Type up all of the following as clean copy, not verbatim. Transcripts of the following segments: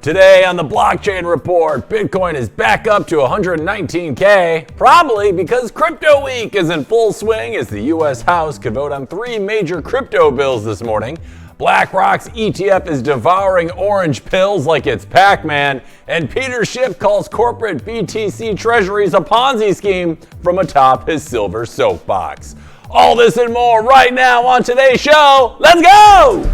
Today on the Blockchain Report, Bitcoin is back up to 119K, probably because Crypto Week is in full swing as the U.S. House could vote on 3 major crypto bills this morning. BlackRock's ETF is devouring orange pills like it's Pac-Man, and Schiff calls corporate BTC treasuries a Ponzi scheme from atop his silver soapbox. All this and more right now on today's show. Let's go!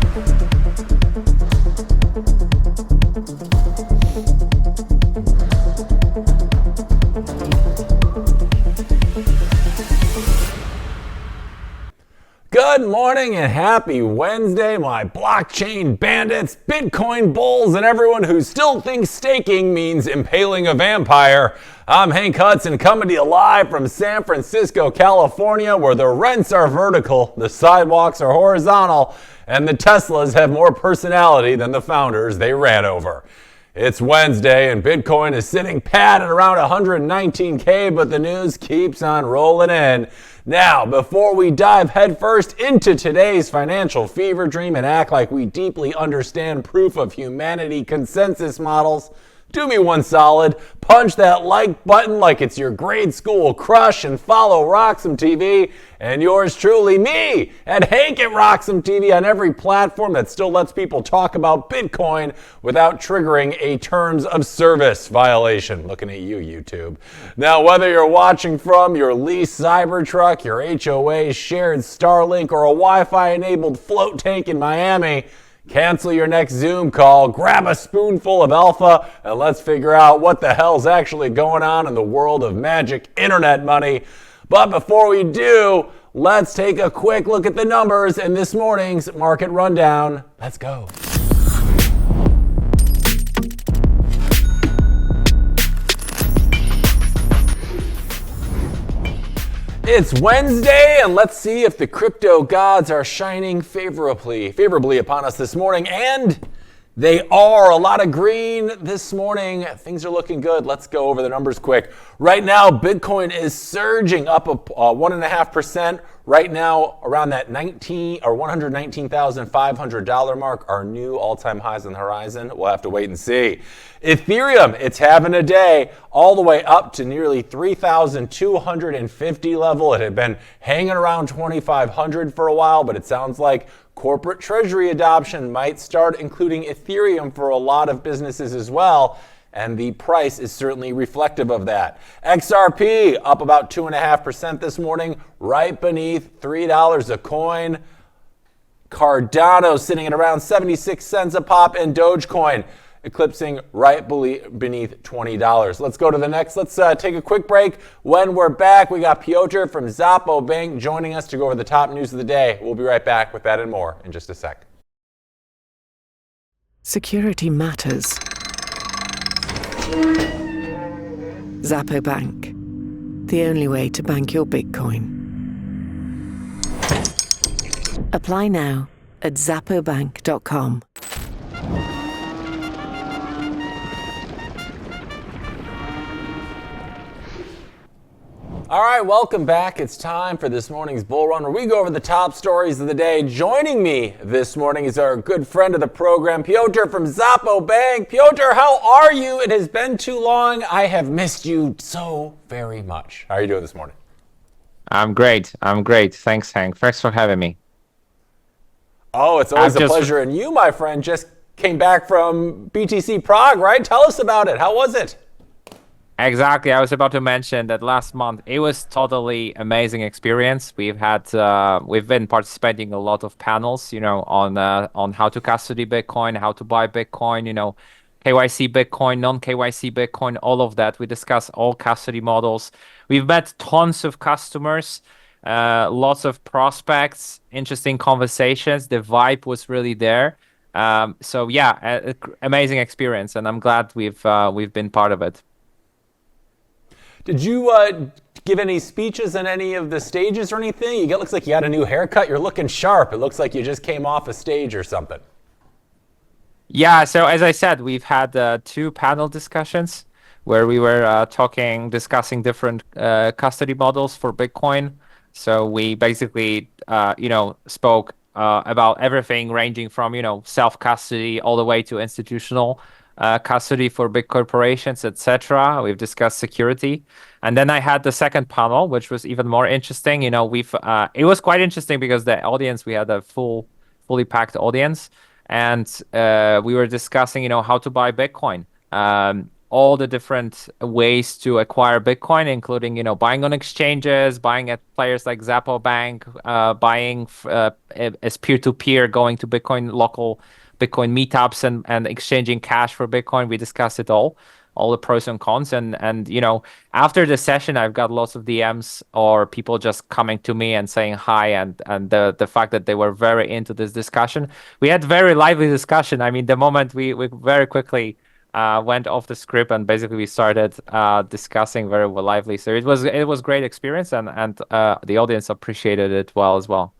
Good morning and happy Wednesday, my blockchain bandits, Bitcoin bulls, and everyone who still thinks staking means impaling a vampire. I'm Hank Hudson, coming to you live from San Francisco, California, where the rents are vertical, the sidewalks are horizontal, and the Teslas have more personality than the founders they ran over. It's Wednesday and Bitcoin is sitting pat at around 119K, but the news keeps on rolling in. Now, before we dive headfirst into today's financial fever dream and act like we deeply understand proof of humanity consensus models, do me one solid, punch that like button like it's your grade school crush and follow RoxomTV and yours truly, me, at Hank at RoxomTV on every platform that still lets people talk about Bitcoin without triggering a terms of service violation. Looking at you, YouTube. Now, whether you're watching from your leased Cybertruck, your HOA shared Starlink, or a Wi-Fi enabled float tank in Miami, cancel your next Zoom call, grab a spoonful of alpha, and let's figure out what the hell's actually going on in the world of magic internet money. But before we do, let's take a quick look at the numbers in this morning's market rundown. Let's go. It's Wednesday, and let's see if the crypto gods are shining favorably upon us this morning. And they are. A lot of green this morning. Things are looking good. Let's go over the numbers quick. Right now, Bitcoin is surging up 1.5%. Right now, around that $119,500 mark, our new all-time highs on the horizon. We'll have to wait and see. Ethereum, it's having a day, all the way up to nearly 3,250 level. It had been hanging around 2,500 for a while, but it sounds like corporate treasury adoption might start including Ethereum for a lot of businesses as well. And the price is certainly reflective of that. XRP up about 2.5% this morning, right beneath $3 a coin. Cardano sitting at around 76 cents a pop, and Dogecoin eclipsing right beneath $20. Let's go to the next. Let's take a quick break. When we're back, we got Piotr from Xapo Bank joining us to go over the top news of the day. We'll be right back with that and more in just a sec. Security matters. Xapo Bank, the only way to bank your Bitcoin. Apply now at xapobank.com. All right, welcome back. It's time for this morning's Bull Run, where we go over the top stories of the day. Joining me this morning is our good friend of the program, Piotr from Xapo Bank. Piotr, how are you? It has been too long. I have missed you so very much. How are you doing this morning? I'm great. Thanks, Hank. Thanks for having me. Oh, it's always a pleasure. And you, my friend, just came back from BTC Prague, right? Tell us about it. How was it? Exactly. I was about to mention that last month it was totally amazing experience. We've been participating in a lot of panels, on how to custody Bitcoin, how to buy Bitcoin, KYC Bitcoin, non-KYC Bitcoin, all of that. We discuss all custody models. We've met tons of customers, lots of prospects, interesting conversations. The vibe was really there. So yeah, amazing experience, and I'm glad we've been part of it. Did you give any speeches on any of the stages or anything? Looks like you got a new haircut. You're looking sharp. It looks like you just came off a stage or something. Yeah, so as I said, we've had 2 panel discussions where we were discussing different custody models for Bitcoin. So we basically, spoke about everything ranging from, self-custody all the way to institutional custody for big corporations, etc. We've discussed security. And then I had the second panel, which was even more interesting. It was quite interesting because the audience, we had a fully packed audience, and we were discussing, how to buy Bitcoin. All the different ways to acquire Bitcoin, including, buying on exchanges, buying at players like Zappo Bank, buying as peer-to-peer, going to local Bitcoin meetups and exchanging cash for Bitcoin. We discussed it all the pros and cons. And after the session, I've got lots of DMs or people just coming to me and saying hi, and the fact that they were very into this discussion. We had very lively discussion. I mean, the moment we very quickly went off the script, and basically we started discussing very lively. So it was great experience, and the audience appreciated it well as well.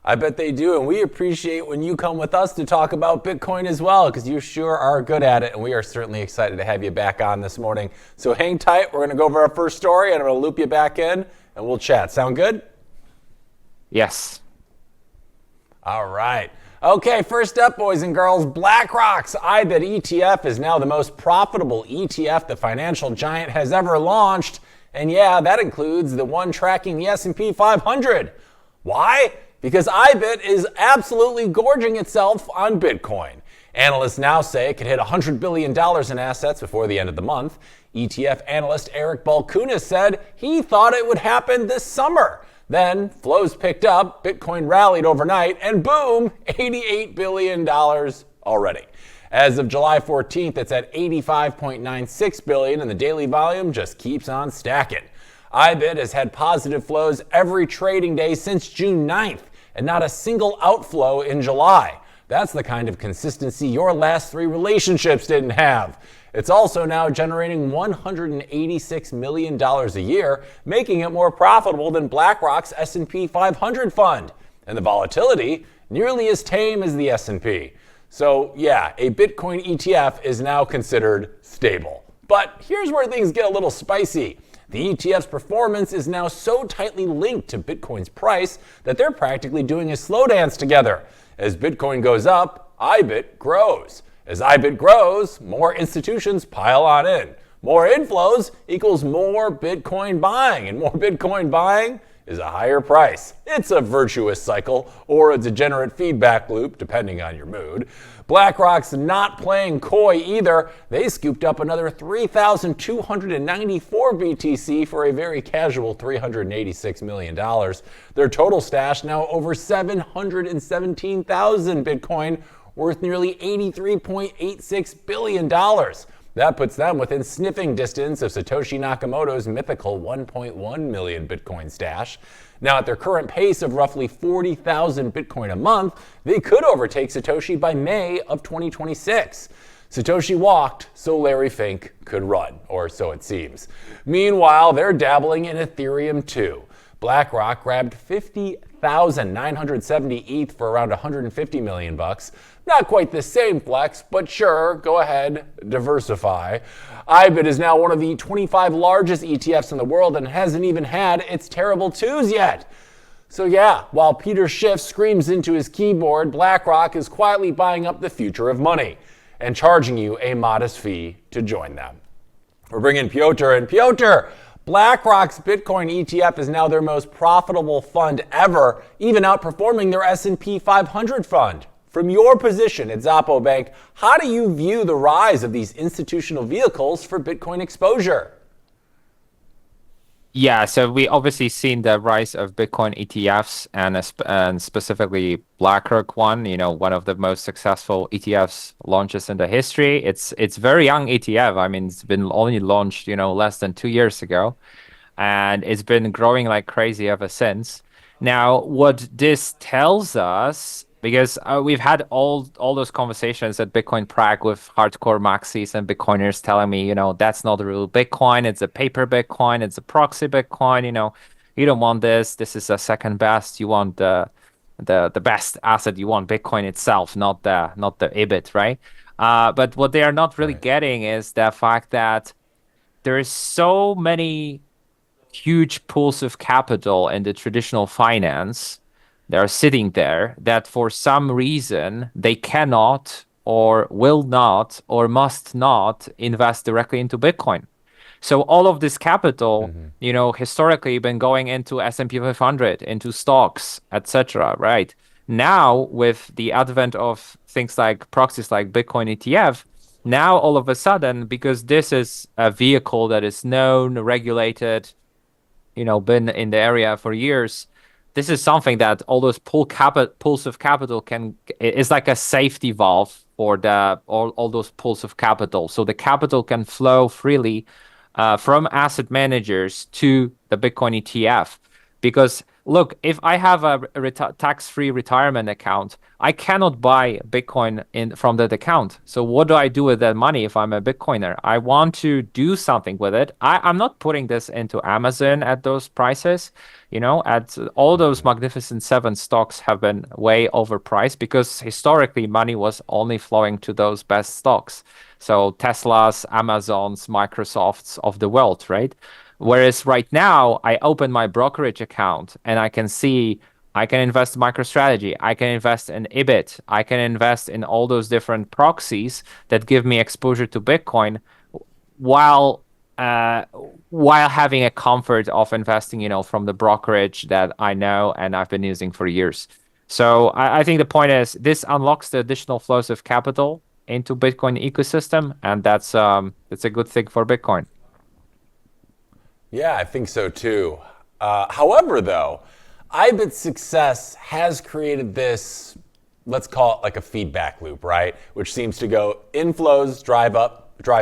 I bet they do, and we appreciate when you come with us to talk about Bitcoin as well, because you sure are good at it, and we are certainly excited to have you back on this morning. So hang tight. We're going to go over our first story, and I'm going to loop you back in, and we'll chat. Sound good? Yes. All right. Okay, first up, boys and girls, BlackRock's IBIT ETF is now the most profitable ETF the financial giant has ever launched, and yeah, that includes the one tracking the S&P 500. Why? Because IBIT is absolutely gorging itself on Bitcoin. Analysts now say it could hit $100 billion in assets before the end of the month. ETF analyst Eric Balkunas said he thought it would happen this summer. Then flows picked up, Bitcoin rallied overnight, and boom, $88 billion already. As of July 14th, it's at $85.96 billion, and the daily volume just keeps on stacking. IBIT has had positive flows every trading day since June 9th, and not a single outflow in July. That's the kind of consistency your last three relationships didn't have. It's also now generating $186 million a year, making it more profitable than BlackRock's S&P 500 fund. And the volatility, nearly as tame as the S&P. So yeah, a Bitcoin ETF is now considered stable. But here's where things get a little spicy. The ETF's performance is now so tightly linked to Bitcoin's price that they're practically doing a slow dance together. As Bitcoin goes up, IBIT grows. As IBIT grows, more institutions pile on in. More inflows equals more Bitcoin buying, and more Bitcoin buying is a higher price. It's a virtuous cycle or a degenerate feedback loop, depending on your mood. BlackRock's not playing coy either. They scooped up another 3,294 BTC for a very casual $386 million. Their total stash now over 717,000 Bitcoin, worth nearly $83.86 billion. That puts them within sniffing distance of Satoshi Nakamoto's mythical 1.1 million Bitcoin stash. Now, at their current pace of roughly 40,000 Bitcoin a month, they could overtake Satoshi by May of 2026. Satoshi walked, so Larry Fink could run, or so it seems. Meanwhile, they're dabbling in Ethereum too. BlackRock grabbed 50,970 ETH for around 150 million bucks. Not quite the same flex, but sure, go ahead, diversify. IBIT is now one of the 25 largest ETFs in the world and hasn't even had its terrible twos yet. So yeah, while Peter Schiff screams into his keyboard, BlackRock is quietly buying up the future of money and charging you a modest fee to join them. We're bringing Piotr in. Piotr, BlackRock's Bitcoin ETF is now their most profitable fund ever, even outperforming their S&P 500 fund. From your position at Zappo Bank, how do you view the rise of these institutional vehicles for Bitcoin exposure? Yeah, so we obviously seen the rise of Bitcoin ETFs and specifically BlackRock one, one of the most successful ETFs launches in the history. It's very young ETF. I mean, it's been only launched, less than 2 years ago, and it's been growing like crazy ever since. Now, what this tells us, because we've had all those conversations at Bitcoin Prague with hardcore maxis and Bitcoiners telling me, that's not the real Bitcoin. It's a paper Bitcoin. It's a proxy Bitcoin. You don't want this. This is a second best. You want the best asset. You want Bitcoin itself, not the IBIT, right? But what they are not really getting is the fact that there is so many huge pools of capital in the traditional finance. They're sitting there that for some reason they cannot or will not or must not invest directly into Bitcoin. So all of this capital, historically been going into S&P 500, into stocks, etc., right? Now, with the advent of things like proxies like Bitcoin ETF, now all of a sudden, because this is a vehicle that is known, regulated, been in the area for years, this is something that all those pools of capital is like a safety valve for all those pools of capital. So the capital can flow freely from asset managers to the Bitcoin ETF. Because look, if I have a tax-free retirement account, I cannot buy Bitcoin from that account. So what do I do with that money if I'm a Bitcoiner? I want to do something with it. I'm not putting this into Amazon at those prices. At all those Magnificent Seven stocks have been way overpriced because historically money was only flowing to those best stocks. So Tesla's, Amazon's, Microsoft's of the world, right? Whereas right now, I open my brokerage account and I can see I can invest in MicroStrategy, I can invest in IBIT, I can invest in all those different proxies that give me exposure to Bitcoin while having a comfort of investing, from the brokerage that I know and I've been using for years. So I think the point is this unlocks the additional flows of capital into Bitcoin ecosystem, and that's a good thing for Bitcoin. Yeah, I think so too. However, though, IBIT's success has created this, let's call it like a feedback loop, right? Which seems to go inflows drive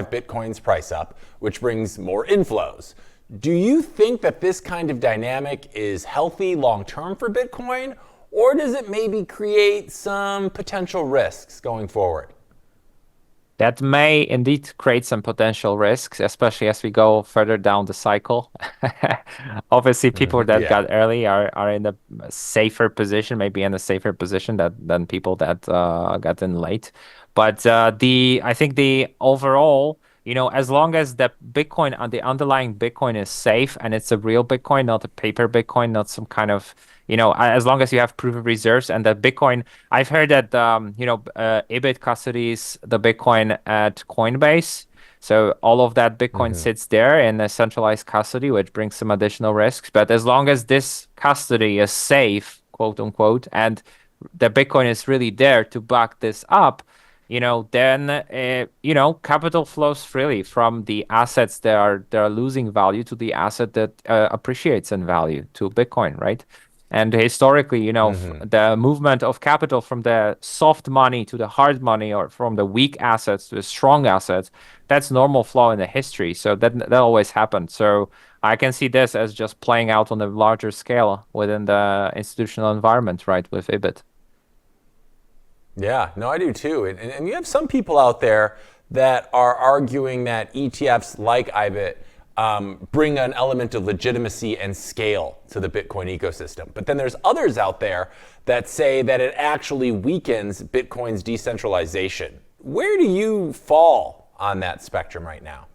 Bitcoin's price up, which brings more inflows. Do you think that this kind of dynamic is healthy long-term for Bitcoin, or does it maybe create some potential risks going forward? That may indeed create some potential risks, especially as we go further down the cycle. Obviously, people that got early are in a safer position, maybe in a safer position than people that got in late. But I think the overall, as long as the Bitcoin and the underlying Bitcoin is safe and it's a real Bitcoin, not a paper Bitcoin, not some kind of, as long as you have proof of reserves and that Bitcoin, I've heard that, IBIT custodies the Bitcoin at Coinbase. So all of that Bitcoin sits there in a centralized custody, which brings some additional risks. But as long as this custody is safe, quote unquote, and the Bitcoin is really there to back this up, then capital flows freely from the assets that are losing value to the asset that appreciates in value to Bitcoin, right? And historically, the movement of capital from the soft money to the hard money, or from the weak assets to the strong assets, that's normal flow in the history. So that always happened. So I can see this as just playing out on a larger scale within the institutional environment, right, with IBIT. Yeah, no, I do too. And you have some people out there that are arguing that ETFs like IBIT bring an element of legitimacy and scale to the Bitcoin ecosystem. But then there's others out there that say that it actually weakens Bitcoin's decentralization. Where do you fall on that spectrum right now?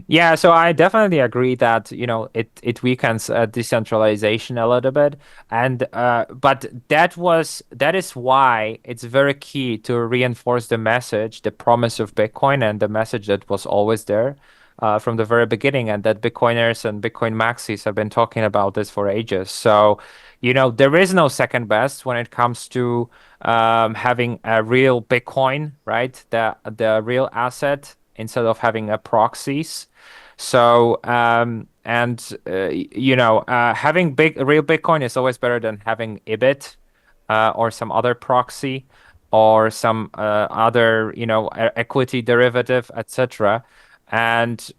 Yeah, so I definitely agree that it weakens decentralization a little bit, and but that is why it's very key to reinforce the message, the promise of Bitcoin, and the message that was always there from the very beginning, and that Bitcoiners and Bitcoin maxis have been talking about this for ages. So, there is no second best when it comes to having a real Bitcoin, right? The real asset, instead of having a proxies. So having real Bitcoin is always better than having IBIT or some other proxy or some other equity derivative, etc. And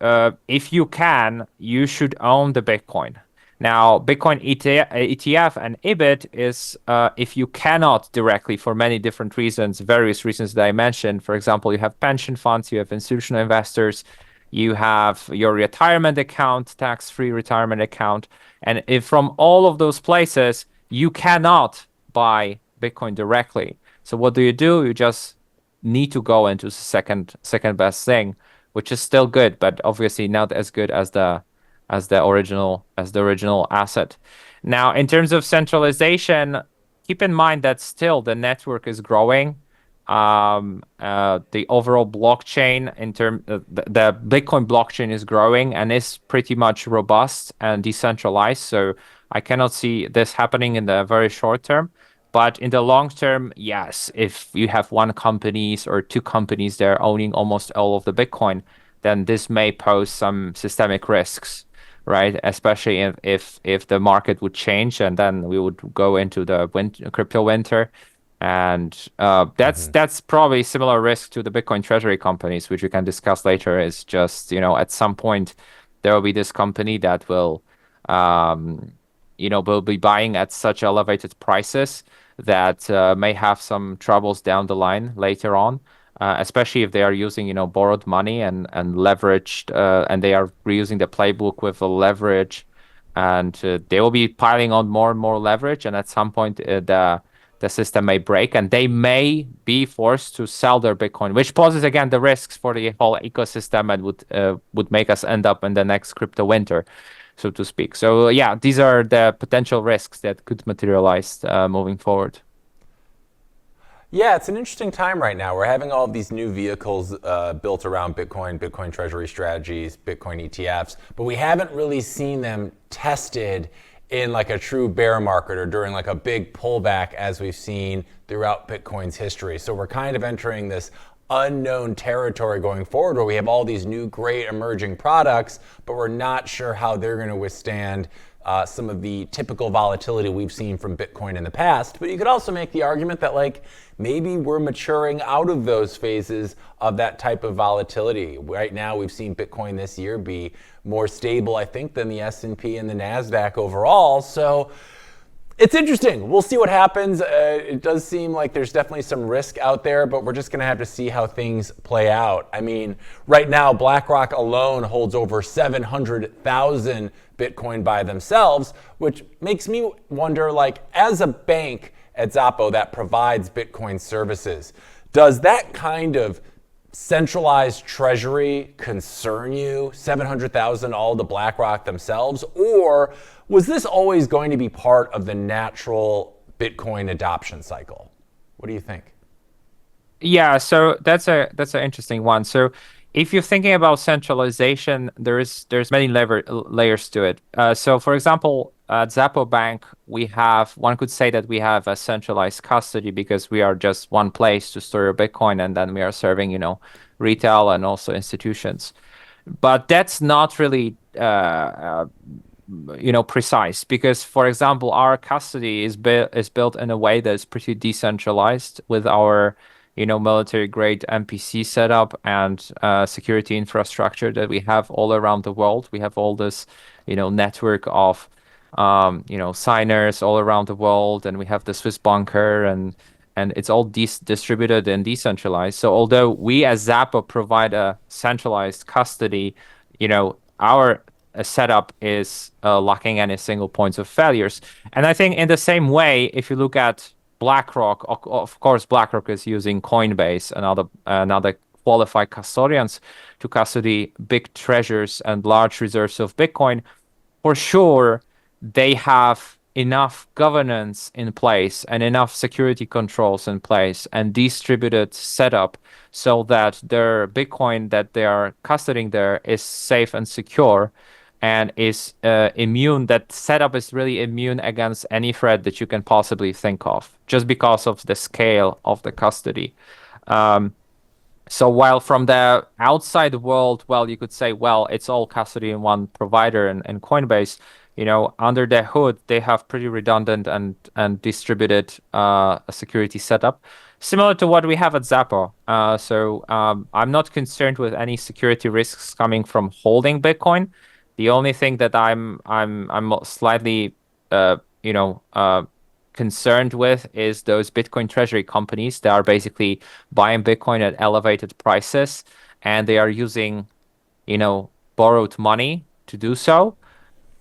if you can, you should own the Bitcoin. Now, Bitcoin ETF and IBIT is if you cannot directly, for many different reasons, various reasons that I mentioned. For example, you have pension funds, you have institutional investors, you have your retirement account, tax-free retirement account. And if from all of those places, you cannot buy Bitcoin directly. So what do? You just need to go into the second best thing, which is still good, but obviously not as good as the original asset. Now, in terms of centralization, keep in mind that still the network is growing. the overall blockchain the Bitcoin blockchain is growing and is pretty much robust and decentralized. So I cannot see this happening in the very short term. But in the long term, yes, if you have one companies or two companies that are owning almost all of the Bitcoin, then this may pose some systemic risks, right? Especially if the market would change and then we would go into the crypto winter. And that's probably similar risk to the Bitcoin treasury companies, which we can discuss later. Is just, at some point there will be this company that will be buying at such elevated prices that may have some troubles down the line later on, especially if they are using, borrowed money and leveraged, and they are reusing the playbook with a leverage, and they will be piling on more and more leverage, and at some point the system may break and they may be forced to sell their Bitcoin, which poses again the risks for the whole ecosystem and would make us end up in the next crypto winter, so to speak. So yeah, these are the potential risks that could materialize moving forward. Yeah, it's an interesting time right now. We're having all of these new vehicles built around Bitcoin, Bitcoin treasury strategies, Bitcoin ETFs, but we haven't really seen them tested in like a true bear market or during like a big pullback as we've seen throughout Bitcoin's history. So we're kind of entering this unknown territory going forward where we have all these new great emerging products, but we're not sure how they're going to withstand some of the typical volatility we've seen from Bitcoin in the past. But you could also make the argument that like maybe we're maturing out of those phases of that type of volatility. Right now, we've seen Bitcoin this year be more stable, I think, than the S&P and the NASDAQ overall. So it's interesting. We'll see what happens. It does seem like there's definitely some risk out there, but we're just going to have to see how things play out. I mean, right now, BlackRock alone holds over 700,000 Bitcoin by themselves, which makes me wonder, like, as a bank at Xapo that provides Bitcoin services, does that kind of centralized treasury concern you? 700,000 all to BlackRock themselves? Or was this always going to be part of the natural Bitcoin adoption cycle? What do you think? Yeah, so that's an interesting one. So if you're thinking about centralization, there's many layers to it. So for example, at Xapo Bank, one could say that we have a centralized custody because we are just one place to store your Bitcoin, and then we are serving, retail and also institutions. But that's not really precise, because for example our custody is built in a way that's pretty decentralized with our military grade MPC setup and security infrastructure that we have all around the world. We have all this network of signers all around the world, and we have the Swiss bunker, and it's all distributed and decentralized. So although we as Xapo provide a centralized custody, our setup is lacking any single points of failures. And I think in the same way, if you look at BlackRock, of course, BlackRock is using Coinbase and another qualified custodians to custody big treasures and large reserves of Bitcoin. For sure, they have enough governance in place and enough security controls in place and distributed setup so that their Bitcoin that they are custodying there is safe and secure and is immune. That setup is really immune against any threat that you can possibly think of, just because of the scale of the custody. So while from the outside world, well, you could say, well, it's all custody in one provider and Coinbase, under the hood, they have pretty redundant and distributed security setup, similar to what we have at Xapo. So I'm not concerned with any security risks coming from holding Bitcoin. The only thing that I'm slightly concerned with is those Bitcoin treasury companies that are basically buying Bitcoin at elevated prices, and they are using borrowed money to do so.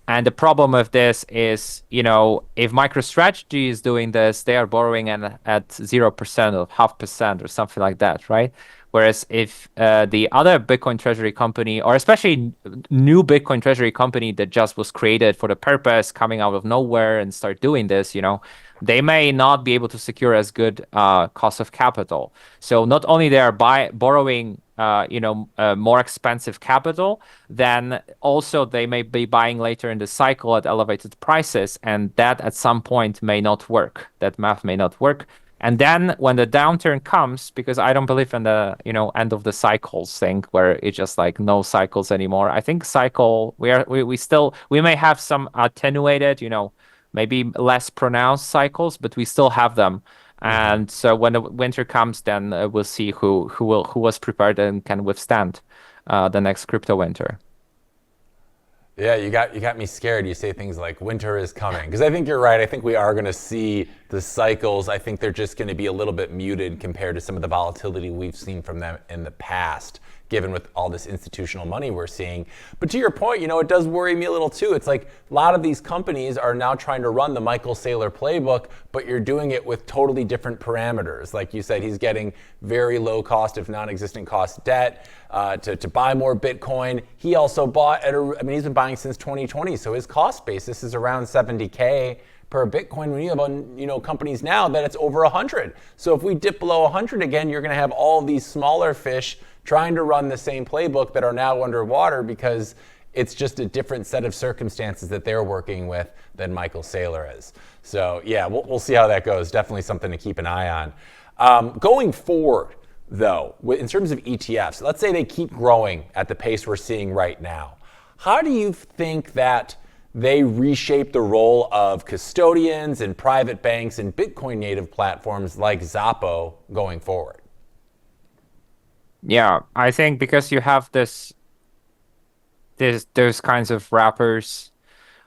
And the problem with this is, if MicroStrategy is doing this, they are borrowing at 0% or 0.5% or something like that, right? Whereas if the other Bitcoin treasury company, or especially new Bitcoin treasury company that just was created for the purpose, coming out of nowhere and start doing this, they may not be able to secure as good cost of capital. So not only they are borrowing more expensive capital, then also they may be buying later in the cycle at elevated prices, and that at some point may not work. That math may not work. And then when the downturn comes, because I don't believe in the end of the cycles thing where it's just like no cycles anymore. I think we may have some attenuated, maybe less pronounced cycles, but we still have them. And so when the winter comes, then we'll see who was prepared and can withstand the next crypto winter. Yeah, you got me scared. You say things like winter is coming, because I think you're right. I think we are going to see the cycles. I think they're just going to be a little bit muted compared to some of the volatility we've seen from them in the past, given with all this institutional money we're seeing. But to your point, it does worry me a little too. It's like a lot of these companies are now trying to run the Michael Saylor playbook, but you're doing it with totally different parameters. Like you said, he's getting very low cost, if non-existent cost debt to buy more Bitcoin. He also bought he's been buying since 2020, so his cost basis is around 70K per Bitcoin. When you have companies now that it's over 100. So if we dip below 100 again, you're going to have all these smaller fish trying to run the same playbook that are now underwater, because it's just a different set of circumstances that they're working with than Michael Saylor is. So yeah, we'll see how that goes. Definitely something to keep an eye on. Going forward, though, in terms of ETFs, let's say they keep growing at the pace we're seeing right now. How do you think that they reshape the role of custodians and private banks and Bitcoin native platforms like Xapo going forward? Yeah, I think because you have those kinds of wrappers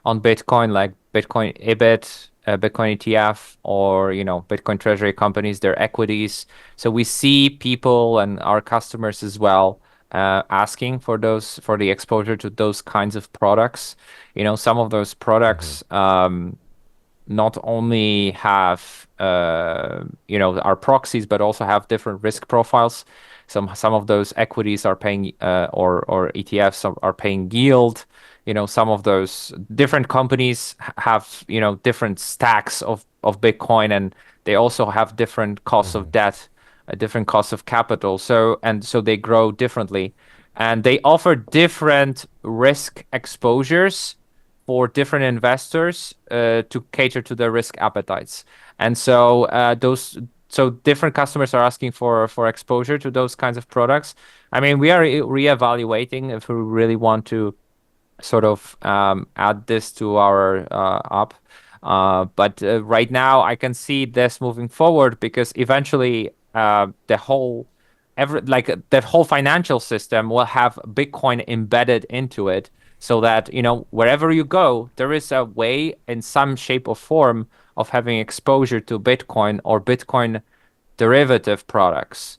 on Bitcoin, like Bitcoin IBIT, Bitcoin ETF, or Bitcoin treasury companies, their equities. So we see people and our customers as well asking for the exposure to those kinds of products. Some of those products not only have are proxies, but also have different risk profiles. Some of those equities are paying or ETFs are paying yield. Some of those different companies have different stacks of Bitcoin, and they also have different costs of debt, different costs of capital. So they grow differently, and they offer different risk exposures for different investors to cater to their risk appetites. And so different customers are asking for exposure to those kinds of products. I mean, we are reevaluating if we really want to sort of add this to our app. But right now, I can see this moving forward, because eventually that whole financial system will have Bitcoin embedded into it, so that wherever you go, there is a way in some shape or form of having exposure to Bitcoin or Bitcoin derivative products.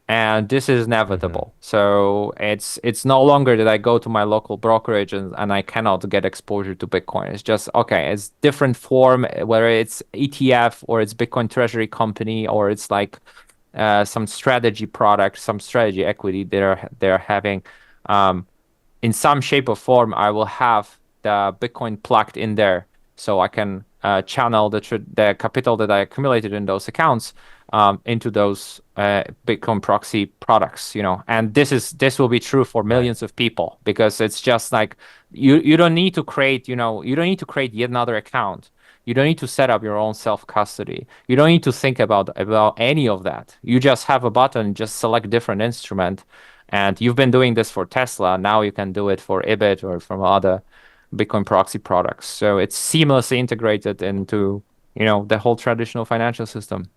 And this is inevitable. So it's no longer that I go to my local brokerage and I cannot get exposure to Bitcoin. It's just, okay, it's different form, whether it's ETF or it's Bitcoin treasury company, or it's like some strategy product, some strategy equity they're having. In some shape or form, I will have the Bitcoin plugged in there, so I can channel the capital that I accumulated in those accounts into those Bitcoin proxy products, and this will be true for millions of people, because it's just like you don't need to create, you don't need to create yet another account. You don't need to set up your own self-custody. You don't need to think about any of that. You just have a button, just select different instrument, and you've been doing this for Tesla. Now you can do it for IBIT or from other Bitcoin proxy products. So it's seamlessly integrated into, the whole traditional financial system.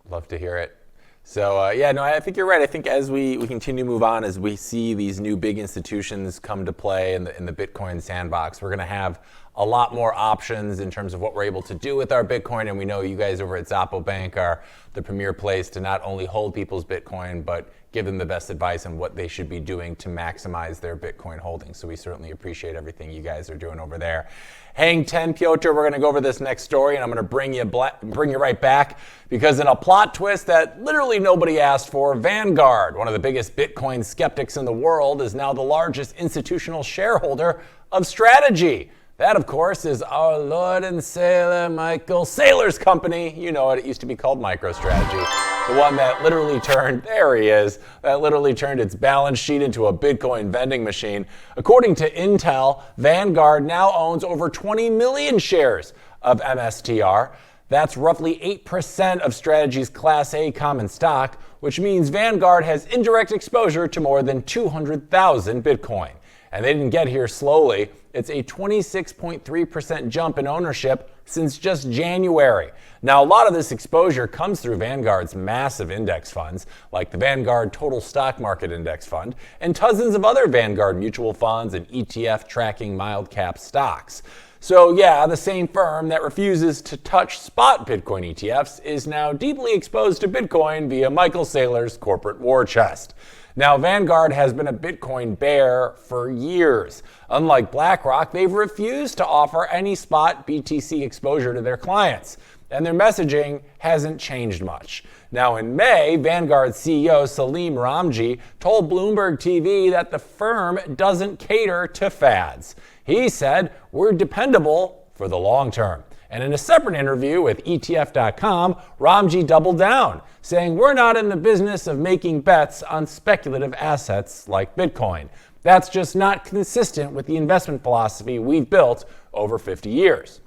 Love to hear it. So I think you're right. I think as we continue to move on, as we see these new big institutions come to play in the Bitcoin sandbox, we're going to have a lot more options in terms of what we're able to do with our Bitcoin. And we know you guys over at Xapo Bank are the premier place to not only hold people's Bitcoin, but give them the best advice on what they should be doing to maximize their Bitcoin holdings. So we certainly appreciate everything you guys are doing over there. Hang 10, Piotr, we're going to go over this next story, and I'm going to bring you right back, because in a plot twist that literally nobody asked for, Vanguard, one of the biggest Bitcoin skeptics in the world, is now the largest institutional shareholder of Strategy. That, of course, is our Lord and Sailor Michael Saylor's company. You know it. It used to be called MicroStrategy. The one that literally turned, there he is, that literally turned its balance sheet into a Bitcoin vending machine. According to Intel, Vanguard now owns over 20 million shares of MSTR. That's roughly 8% of Strategy's Class A common stock, which means Vanguard has indirect exposure to more than 200,000 Bitcoin. And they didn't get here slowly. It's a 26.3% jump in ownership since just January. Now, a lot of this exposure comes through Vanguard's massive index funds, like the Vanguard Total Stock Market Index Fund, and dozens of other Vanguard mutual funds and ETF tracking mild cap stocks. So yeah, the same firm that refuses to touch spot Bitcoin ETFs is now deeply exposed to Bitcoin via Michael Saylor's corporate war chest. Now, Vanguard has been a Bitcoin bear for years. Unlike BlackRock, they've refused to offer any spot BTC exposure to their clients, and their messaging hasn't changed much. Now, in May, Vanguard CEO Salim Ramji told Bloomberg TV that the firm doesn't cater to fads. He said, "We're dependable for the long term." And in a separate interview with ETF.com, Ramji doubled down, saying, "We're not in the business of making bets on speculative assets like Bitcoin. That's just not consistent with the investment philosophy we've built over 50 years.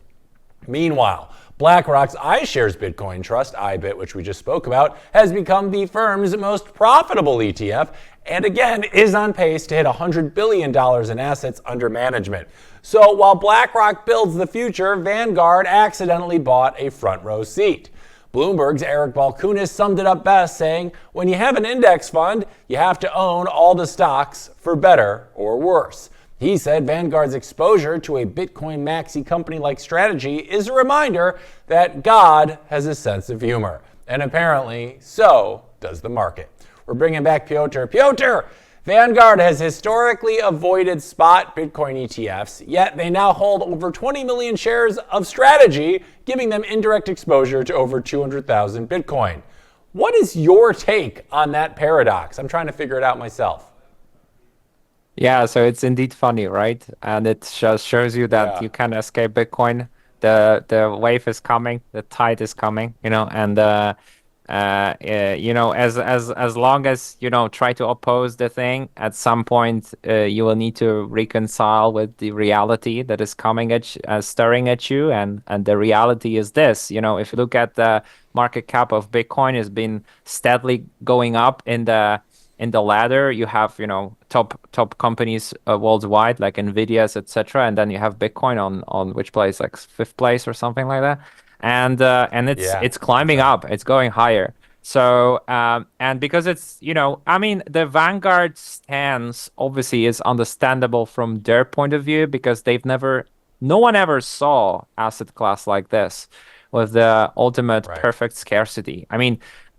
Meanwhile, BlackRock's iShares Bitcoin Trust, IBIT, which we just spoke about, has become the firm's most profitable ETF, and again is on pace to hit $100 billion in assets under management. So while BlackRock builds the future, Vanguard accidentally bought a front row seat. Bloomberg's Eric Balkunas summed it up best, saying, "When you have an index fund, you have to own all the stocks for better or worse." He said Vanguard's exposure to a Bitcoin maxi company like Strategy is a reminder that God has a sense of humor. And apparently, so does the market. We're bringing back Piotr. Piotr! Vanguard has historically avoided spot Bitcoin ETFs, yet they now hold over 20 million shares of Strategy, giving them indirect exposure to over 200,000 Bitcoin. What is your take on that paradox? I'm trying to figure it out myself. Yeah, so it's indeed funny, right? And it just shows you that you can't escape Bitcoin. The wave is coming, the tide is coming, and as long as try to oppose the thing, at some point you will need to reconcile with the reality that is coming staring at you, and the reality is this. If you look at the market cap of Bitcoin, has been steadily going up in the ladder. You have top companies worldwide like Nvidia's, etc., and then you have Bitcoin on which place, like fifth place or something like that, and it's climbing up, it's going higher. So and because it's the Vanguard stance obviously is understandable from their point of view, because no one ever saw asset class like this with the ultimate perfect scarcity.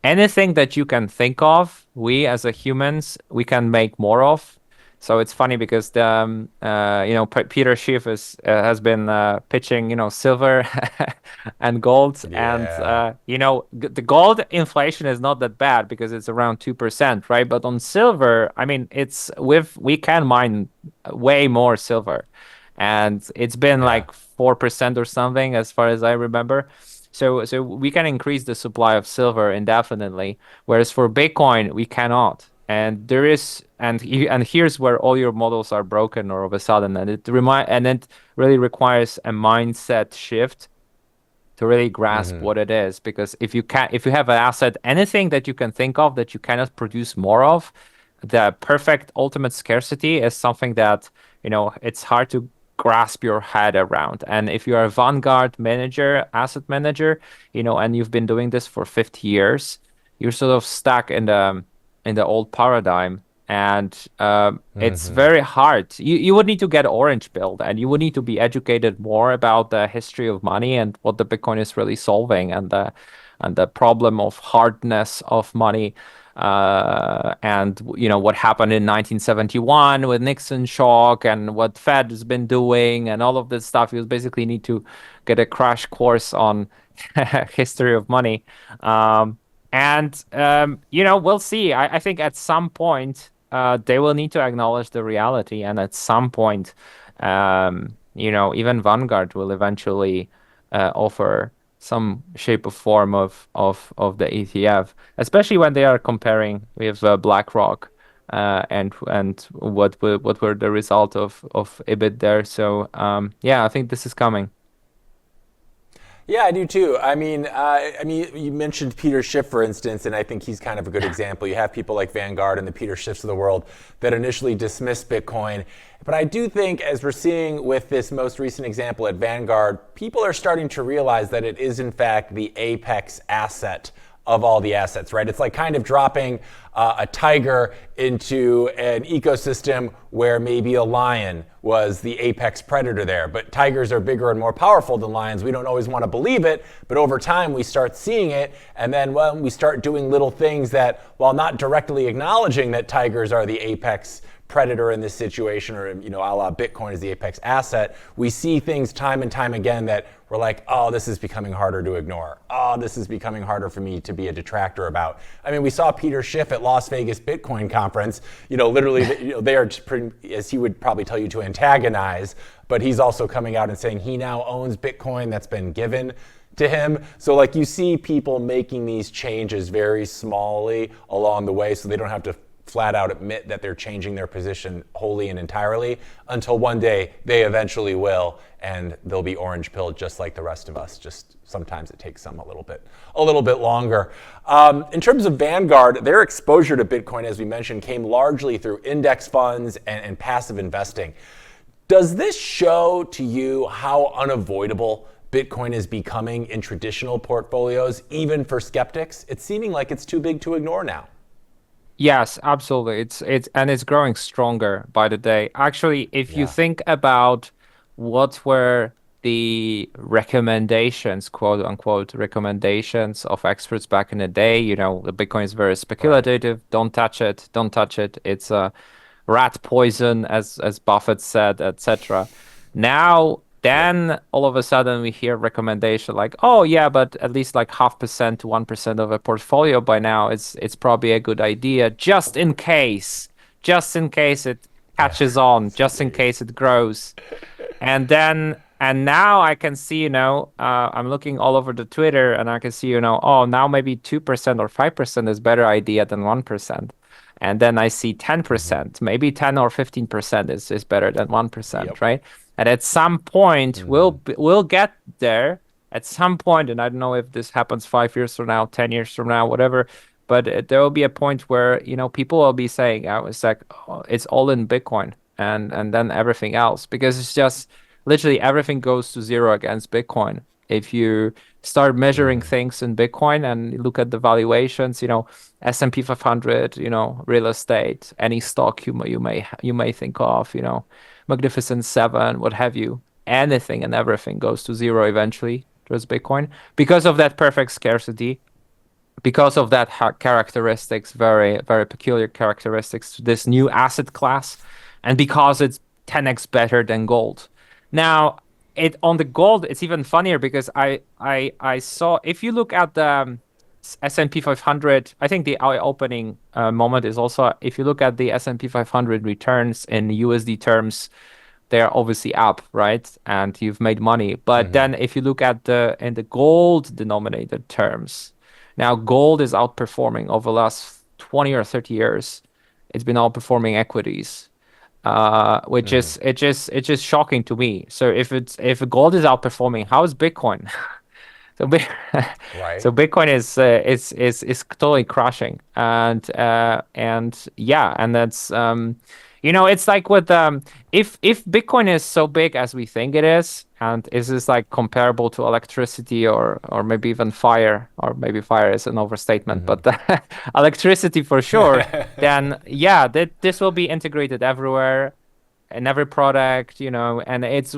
Anything that you can think of, we as humans, we can make more of. So it's funny because Peter Schiff has been pitching silver and gold, and the gold inflation is not that bad because it's around 2%, right? But on silver, we can mine way more silver, and it's been like 4% or something as far as I remember. So we can increase the supply of silver indefinitely, whereas for Bitcoin we cannot. And here's where all your models are broken all of a sudden, and it really requires a mindset shift to really grasp what it is. Because if you have an asset, anything that you can think of that you cannot produce more of, the perfect ultimate scarcity is something that it's hard to grasp your head around. And if you're a Vanguard asset manager, and you've been doing this for 50 years, you're sort of stuck in the old paradigm And it's very hard. You would need to get orange pilled, and you would need to be educated more about the history of money and what the Bitcoin is really solving, and the problem of hardness of money. And what happened in 1971 with Nixon shock, and what Fed has been doing, and all of this stuff. You basically need to get a crash course on history of money. We'll see. I think at some point they will need to acknowledge the reality, and at some point, even Vanguard will eventually offer some shape or form of the ETF, especially when they are comparing with BlackRock and what were the result of EBIT there. So I think this is coming. Yeah, I do too. I mean, you mentioned Peter Schiff, for instance, and I think he's kind of a good example. You have people like Vanguard and the Peter Schiffs of the world that initially dismissed Bitcoin. But I do think, as we're seeing with this most recent example at Vanguard, people are starting to realize that it is, in fact, the apex asset of all the assets, right? It's like kind of dropping a tiger into an ecosystem where maybe a lion was the apex predator there. But tigers are bigger and more powerful than lions. We don't always want to believe it, but over time we start seeing it. And then when we start doing little things that, while not directly acknowledging that tigers are the apex predator in this situation, or a la Bitcoin is the apex asset, we see things time and time again that we're like, oh, this is becoming harder to ignore. Oh, this is becoming harder for me to be a detractor about. I mean, we saw Peter Schiff at Las Vegas Bitcoin conference, literally, they are, as he would probably tell you, to antagonize, but he's also coming out and saying he now owns Bitcoin that's been given to him. So like, you see people making these changes very smallly along the way, so they don't have to flat out admit that they're changing their position wholly and entirely, until one day they eventually will, and they'll be orange pilled just like the rest of us. Just sometimes it takes them a little bit longer. In terms of Vanguard, their exposure to Bitcoin, as we mentioned, came largely through index funds and passive investing. Does this show to you how unavoidable Bitcoin is becoming in traditional portfolios, even for skeptics? It's seeming like it's too big to ignore now. Yes, absolutely. It's growing stronger by the day. Actually, if you think about what were the recommendations, quote unquote, recommendations of experts back in the day, the Bitcoin is very speculative. Right. Don't touch it. Don't touch it. It's a rat poison, as Buffett said, etc. Now, then all of a sudden we hear recommendation like, oh yeah, but at least like 0.5% to 1% of a portfolio by now, it's probably a good idea, just in case it catches on, just in case it grows. And now I can see, I'm looking all over the Twitter, and I can see, oh, now maybe 2% or 5% is better idea than 1%. And then I see 10%, maybe 10 or 15% is better than 1%, yep. Right? And at some point, we'll get there at some point, and I don't know if this happens 5 years from now, 10 years from now, whatever, but there will be a point where, people will be saying, it's like, oh, it's all in Bitcoin, and then everything else, because it's just literally everything goes to zero against Bitcoin. If you start measuring things in Bitcoin and look at the valuations, S&P 500, real estate, any stock you may think of, Magnificent Seven, what have you, anything and everything goes to zero eventually towards Bitcoin, because of that perfect scarcity, because of that characteristics, very, very peculiar characteristics to this new asset class, and because it's 10x better than gold. Now, on the gold, it's even funnier, because I saw, if you look at the S&P 500, I think the eye-opening moment is also, if you look at the S&P 500 returns in USD terms, they're obviously up, right? And you've made money. But then if you look at in the gold-denominated terms, now gold is outperforming over the last 20 or 30 years. It's been outperforming equities. Which is just shocking to me. So if gold is outperforming, how is Bitcoin? So Bitcoin is totally crashing, and that's it's like with if Bitcoin is so big as we think it is, And is this like comparable to electricity or maybe even fire, or maybe fire is an overstatement, but electricity for sure, then yeah, this will be integrated everywhere in every product, and it's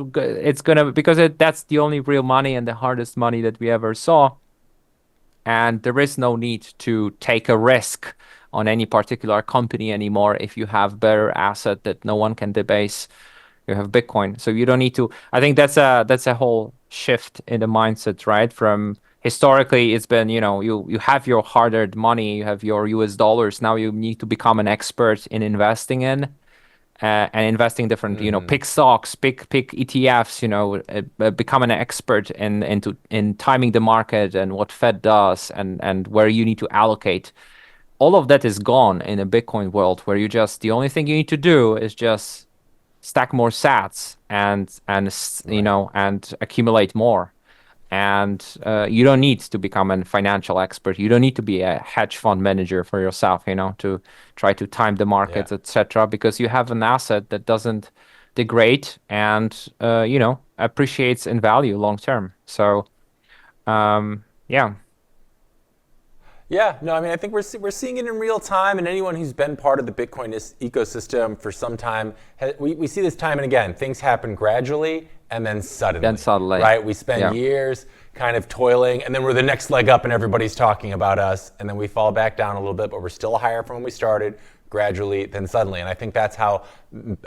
gonna, because that's the only real money and the hardest money that we ever saw. And there is no need to take a risk on any particular company anymore if you have better asset that no one can debase. You have Bitcoin, so you don't need to. I think that's a whole shift in the mindset, right? From historically, it's been, you have your hard-earned money, you have your US dollars. Now you need to become an expert in investing and investing different, pick stocks, pick ETFs, become an expert in timing the market and what Fed does and where you need to allocate. All of that is gone in a Bitcoin world, where the only thing you need to do is just stack more sats and and accumulate more. And you don't need to become a financial expert. You don't need to be a hedge fund manager for yourself, to try to time the markets, etc. Because you have an asset that doesn't degrade and appreciates in value long term. So yeah. Yeah, no, I mean, I think we're seeing it in real time, and anyone who's been part of the Bitcoin ecosystem for some time, we see this time and again. Things happen gradually and then suddenly. Right? We spend years kind of toiling, and then we're the next leg up and everybody's talking about us, and then we fall back down a little bit, but we're still higher from when we started, gradually, then suddenly. And I think that's how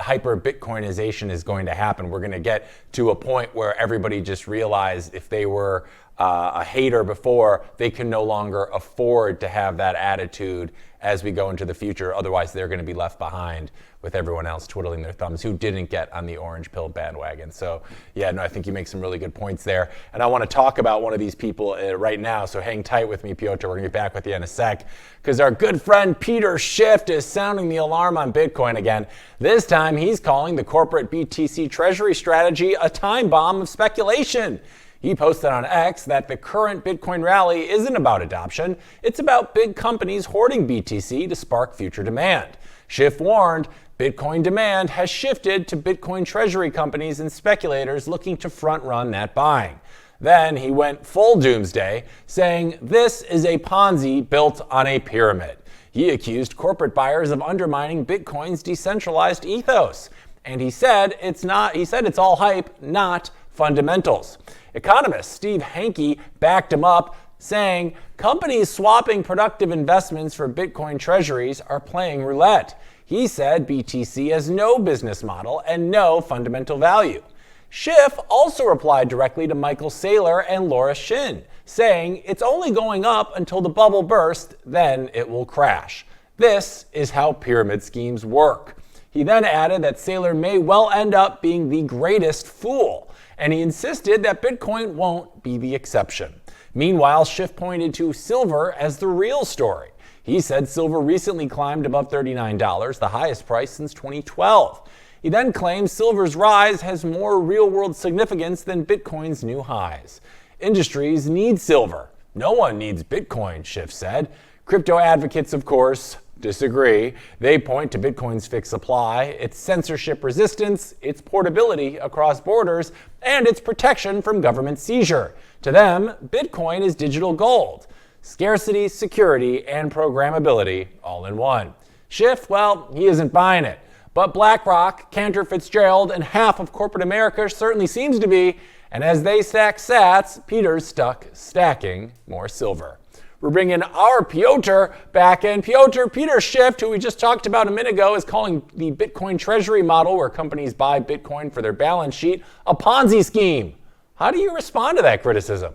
hyper Bitcoinization is going to happen. We're going to get to a point where everybody just realized if they were a hater before, they can no longer afford to have that attitude as we go into the future. Otherwise, they're going to be left behind with everyone else twiddling their thumbs who didn't get on the orange pill bandwagon. So yeah, no, I think you make some really good points there. And I want to talk about one of these people right now. So hang tight with me, Piotr. We're going to be back with you in a sec, because our good friend Peter Schiff is sounding the alarm on Bitcoin again. This time, he's calling the corporate BTC treasury strategy a time bomb of speculation. He posted on X that the current Bitcoin rally isn't about adoption. It's about big companies hoarding BTC to spark future demand. Schiff warned Bitcoin demand has shifted to Bitcoin treasury companies and speculators looking to front-run that buying. Then he went full doomsday, saying this is a Ponzi built on a pyramid. He accused corporate buyers of undermining Bitcoin's decentralized ethos. And he said it's all hype, not fundamentals. Economist Steve Hanke backed him up, saying companies swapping productive investments for Bitcoin treasuries are playing roulette. He said BTC has no business model and no fundamental value. Schiff also replied directly to Michael Saylor and Laura Shin, saying it's only going up until the bubble bursts, then it will crash. This is how pyramid schemes work. He then added that Saylor may well end up being the greatest fool, and he insisted that Bitcoin won't be the exception. Meanwhile, Schiff pointed to silver as the real story. He said silver recently climbed above $39, the highest price since 2012. He then claimed silver's rise has more real-world significance than Bitcoin's new highs. Industries need silver. No one needs Bitcoin, Schiff said. Crypto advocates, of course, disagree. They point to Bitcoin's fixed supply, its censorship resistance, its portability across borders, and its protection from government seizure. To them, Bitcoin is digital gold. Scarcity, security, and programmability all in one. Schiff, well, he isn't buying it. But BlackRock, Cantor Fitzgerald, and half of corporate America certainly seems to be. And as they stack sats, Peter's stuck stacking more silver. We're bringing our Piotr back in. Peter Schiff, who we just talked about a minute ago, is calling the Bitcoin treasury model, where companies buy Bitcoin for their balance sheet, a Ponzi scheme. How do you respond to that criticism?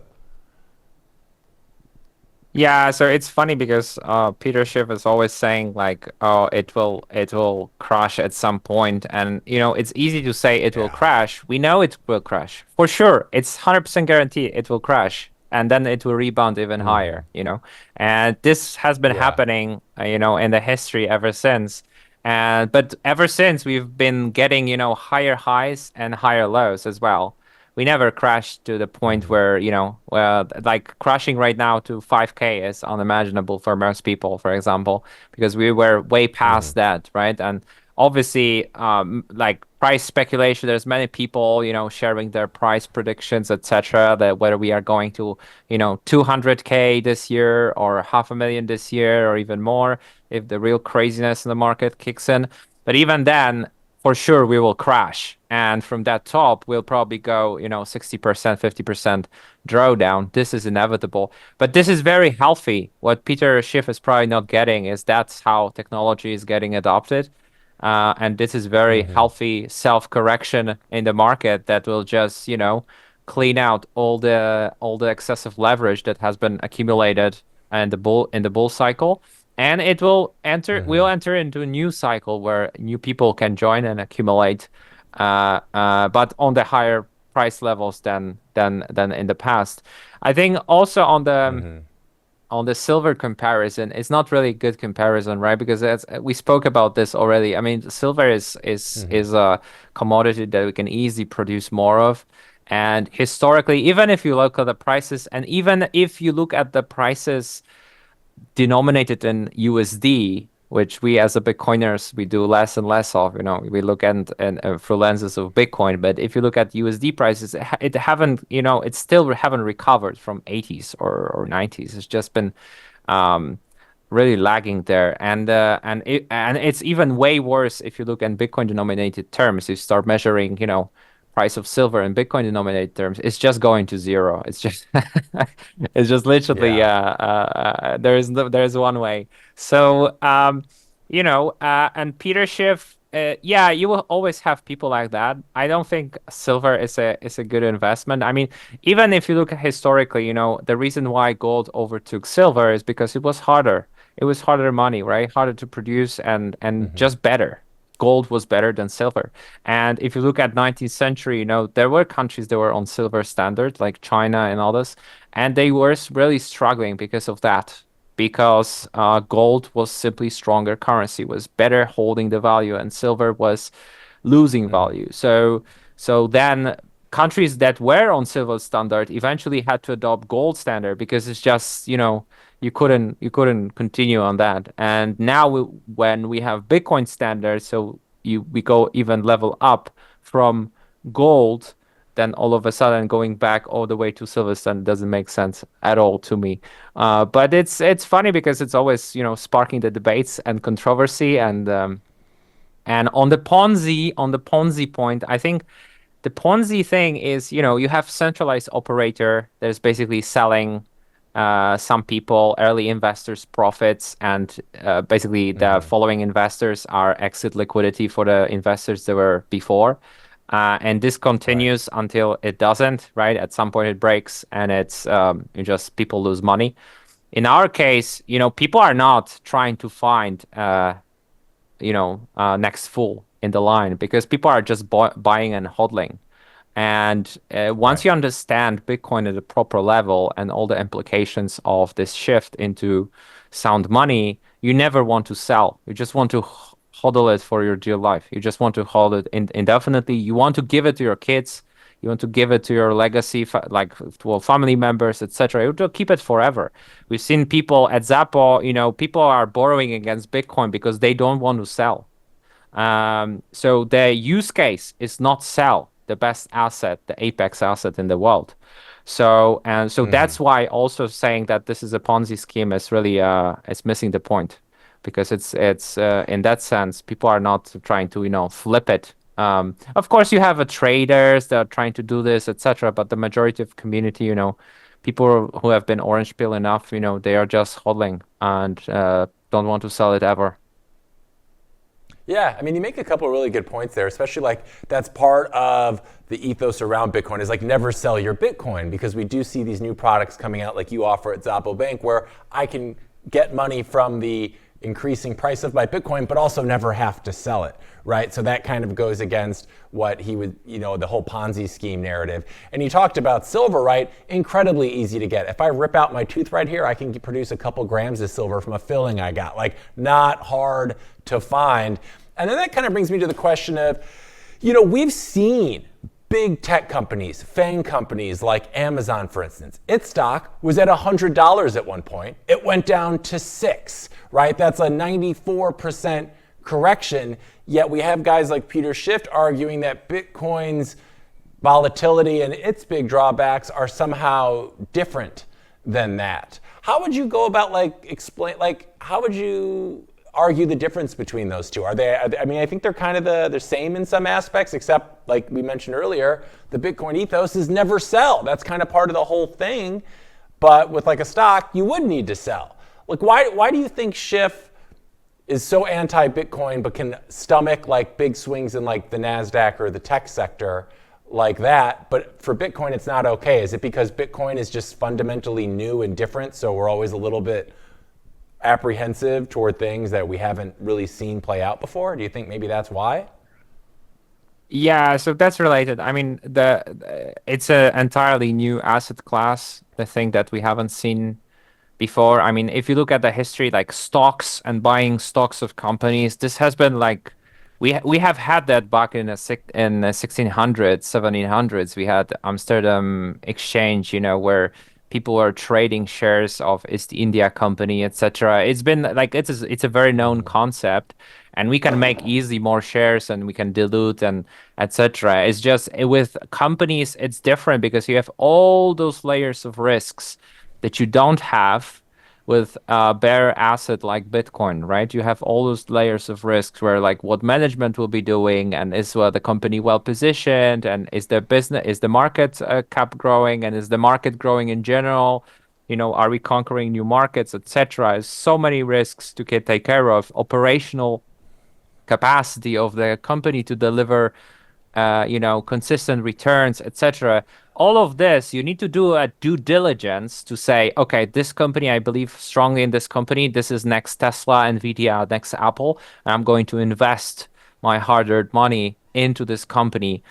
Yeah, so it's funny because Peter Schiff is always saying like, oh, it will crash at some point, and it's easy to say it will crash. We know it will crash for sure. It's 100% guaranteed it will crash, and then it will rebound even higher. And this has been happening, in the history ever since. But ever since we've been getting higher highs and higher lows as well. We never crashed to the point where, like crashing right now to 5K is unimaginable for most people, for example, because we were way past that, right? And obviously, like price speculation, there's many people, sharing their price predictions, etc., that whether we are going to, 200K this year or 500,000 this year or even more if the real craziness in the market kicks in. But even then, for sure, we will crash. And from that top, we'll probably go, 60%, 50% drawdown. This is inevitable. But this is very healthy. What Peter Schiff is probably not getting is that's how technology is getting adopted. And this is very healthy self-correction in the market that will just, clean out all the excessive leverage that has been accumulated in the bull cycle. And it will we'll enter into a new cycle where new people can join and accumulate, but on the higher price levels than in the past. I think also on the silver comparison, it's not really a good comparison, right? Because we spoke about this already. I mean, silver is a commodity that we can easily produce more of. And historically, even if you look at the prices, and even if you look at the prices denominated in USD, which we as a Bitcoiners, we do less and less of, we look at through lenses of Bitcoin. But if you look at USD prices, it still haven't recovered from 80s or 90s. It's just been really lagging there. And it's even way worse if you look at Bitcoin denominated terms. You start measuring, price of silver in Bitcoin denominated terms, it's just going to zero. It's just it's just literally there's one way. So and Peter Schiff, you will always have people like that. I don't think silver is a good investment. I mean, even if you look at historically, the reason why gold overtook silver is because it was harder. It was harder money, right? Harder to produce and just better. Gold was better than silver. And if you look at 19th century, there were countries that were on silver standard, like China and others, and they were really struggling because of that, because gold was simply stronger currency, was better holding the value, and silver was losing value. So then countries that were on silver standard eventually had to adopt gold standard because it's just, you couldn't continue on that. And now when we have Bitcoin standard, so we go even level up from gold, then all of a sudden going back all the way to silver standard doesn't make sense at all to me. But it's funny because it's always sparking the debates and controversy. And on the Ponzi point, I think the Ponzi thing is you have centralized operator that is basically selling some people, early investors' profits, and basically the following investors are exit liquidity for the investors that were before. And this continues until it doesn't, right? At some point it breaks and it's just people lose money. In our case, people are not trying to find, next fool in the line because people are just buying and hodling. And once you understand Bitcoin at a proper level and all the implications of this shift into sound money, you never want to sell. You just want to hodl it for your dear life. You just want to hold it indefinitely. You want to give it to your kids. You want to give it to your legacy, to family members, etc. You want to keep it forever. We've seen people at Zappo, people are borrowing against Bitcoin because they don't want to sell. So the use case is not sell the best asset, the apex asset in the world. So that's why also saying that this is a Ponzi scheme is really it's missing the point, because it's in that sense people are not trying to flip it. Of course you have traders that are trying to do this, etc. But the majority of community, people who have been orange pill enough, they are just hodling and don't want to sell it ever. Yeah, I mean, you make a couple of really good points there, especially that's part of the ethos around Bitcoin is never sell your Bitcoin, because we do see these new products coming out like you offer at Zappo Bank where I can get money from the increasing price of my Bitcoin, but also never have to sell it, right? So that kind of goes against what he would, the whole Ponzi scheme narrative. And you talked about silver, right? Incredibly easy to get. If I rip out my tooth right here, I can produce a couple grams of silver from a filling I got. Not hard to find. And then that kind of brings me to the question of, we've seen big tech companies, FANG companies like Amazon, for instance. Its stock was at $100 at one point. It went down to $6, right? That's a 94% correction. Yet we have guys like Peter Schiff arguing that Bitcoin's volatility and its big drawbacks are somehow different than that. How would you go about how would you argue the difference between those two? I mean, I think they're kind of the same in some aspects, except like we mentioned earlier, the Bitcoin ethos is never sell. That's kind of part of the whole thing. But with like a stock, you would need to sell. Like, why do you think Schiff is so anti-Bitcoin but can stomach like big swings in like the NASDAQ or the tech sector like that, but for Bitcoin it's not okay? Is it because Bitcoin is just fundamentally new and different, so we're always a little bit apprehensive toward things that we haven't really seen play out before? Do you think maybe that's why? Yeah, so that's related. I mean, it's an entirely new asset class, the thing that we haven't seen before. I mean, if you look at the history, like stocks and buying stocks of companies, this has been like we have had that back in the 1600s, 1700s. We had Amsterdam Exchange, where people were trading shares of East India Company, etc. It's been like it's a very known concept, and we can make easily more shares and we can dilute and etc. It's just with companies, it's different because you have all those layers of risks that you don't have with a bare asset like Bitcoin, right? You have all those layers of risks where like what management will be doing, and is the company well positioned, and is the market cap growing, and is the market growing in general? Are we conquering new markets, etc.? So many risks to take care of. Operational capacity of the company to deliver consistent returns, etc. All of this, you need to do a due diligence to say, okay, this company, I believe strongly in this company. This is next Tesla, Nvidia, next Apple. And I'm going to invest my hard-earned money into this company.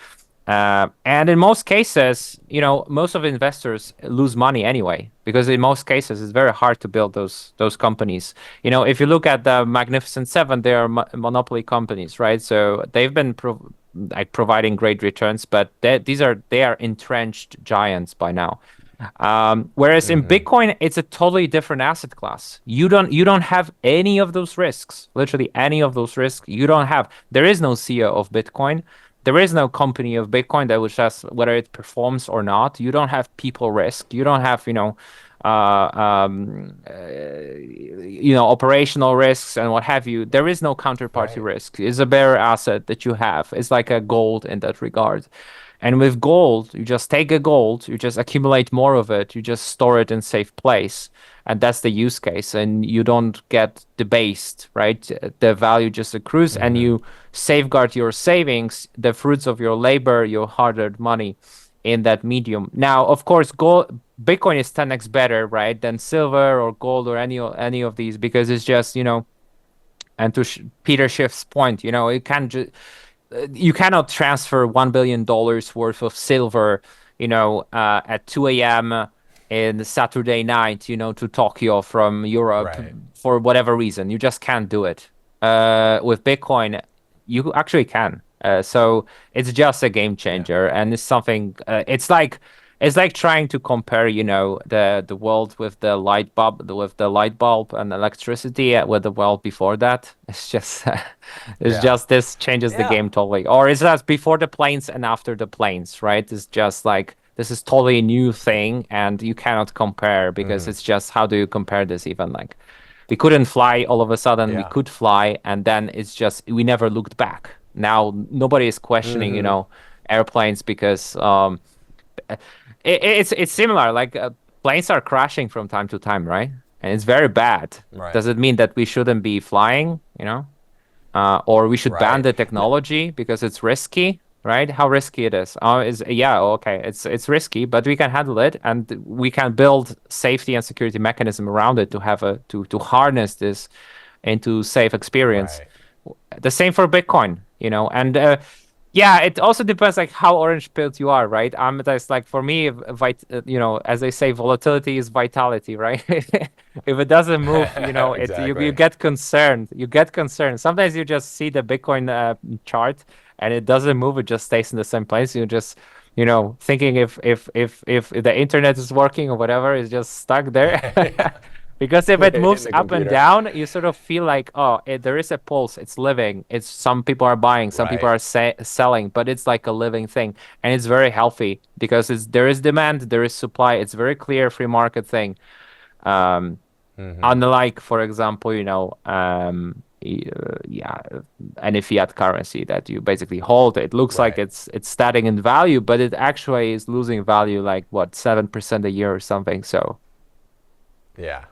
And in most cases, most of investors lose money anyway, because in most cases, it's very hard to build those companies. If you look at the Magnificent Seven, they are monopoly companies, right? So they've been providing great returns, but they are entrenched giants by now. Whereas in Bitcoin, it's a totally different asset class. You don't have any of those risks, literally any of those risks. You don't have. There is no CEO of Bitcoin. There is no company of Bitcoin that will just whether it performs or not. You don't have people risk. You don't have operational risks and what have you. There is no counterparty risk. It's a bare asset that you have. It's like a gold in that regard. And with gold, you just take a gold, you just accumulate more of it, you just store it in safe place. And that's the use case. And you don't get debased, right? The value just accrues, and you safeguard your savings, the fruits of your labor, your hard-earned money in that medium. Now, of course, Bitcoin is 10x better, right, than silver or gold or any of these, because it's just, and to Peter Schiff's point, you cannot transfer $1 billion worth of silver, at 2 a.m. in Saturday night, to Tokyo from Europe for whatever reason. You just can't do it. With Bitcoin, you actually can. So it's just a game changer, and it's something. It's like trying to compare, the world with the light bulb and electricity with the world before that. It's just, just this changes the game totally. Or is that before the planes and after the planes, right? It's just like this is totally a new thing, and you cannot compare because it's just how do you compare this even? Like we couldn't fly all of a sudden, we could fly, and then it's just we never looked back. Now nobody is questioning, airplanes because it's similar. Like planes are crashing from time to time, right? And it's very bad. Right. Does it mean that we shouldn't be flying? Or we should ban the technology because it's risky, right? How risky it is? It's risky, but we can handle it, and we can build safety and security mechanism around it to have to harness this into safe experience. Right. The same for Bitcoin, and it also depends like how orange pilled you are, right? That's like for me, as they say, volatility is vitality, right? If it doesn't move, you get concerned. You get concerned. Sometimes you just see the Bitcoin chart and it doesn't move; it just stays in the same place. You just, thinking if the internet is working or whatever, is just stuck there. Because if it moves the up and computer. down, you sort of feel like, oh, there is a pulse. It's living. It's some people are buying, some people are selling, but it's like a living thing, and it's very healthy because there is demand, there is supply. It's very clear free market thing. Unlike, for example, any fiat currency that you basically hold, it looks like it's static in value, but it actually is losing value like what 7% a year or something. So, yeah.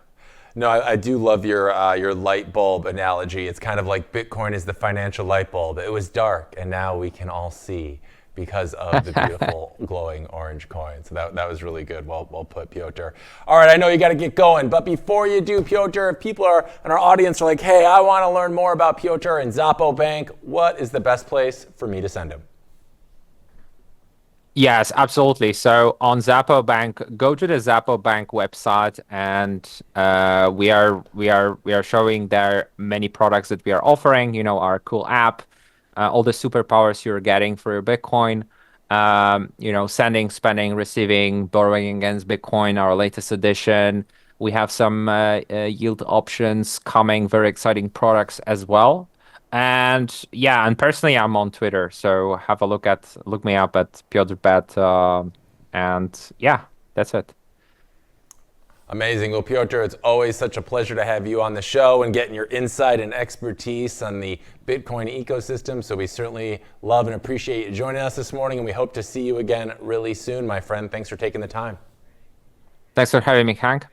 No, I do love your light bulb analogy. It's kind of like Bitcoin is the financial light bulb. It was dark, and now we can all see because of the beautiful glowing orange coin. So that was really good. Well put, Piotr. All right, I know you got to get going, but before you do, Piotr, if people are in our audience are like, hey, I want to learn more about Piotr and Xapo Bank, what is the best place for me to send them? Yes, absolutely. So on Xapo Bank, go to the Xapo Bank website, and we are showing there many products that we are offering. Our cool app, all the superpowers you're getting for your Bitcoin. Sending, spending, receiving, borrowing against Bitcoin, our latest edition. We have some yield options coming, very exciting products as well. And personally, I'm on Twitter, so have a look me up at Piotr Bet, and that's it. Amazing. Well, Piotr, it's always such a pleasure to have you on the show and getting your insight and expertise on the Bitcoin ecosystem. So we certainly love and appreciate you joining us this morning, and we hope to see you again really soon, my friend. Thanks for taking the time. Thanks for having me, Hank.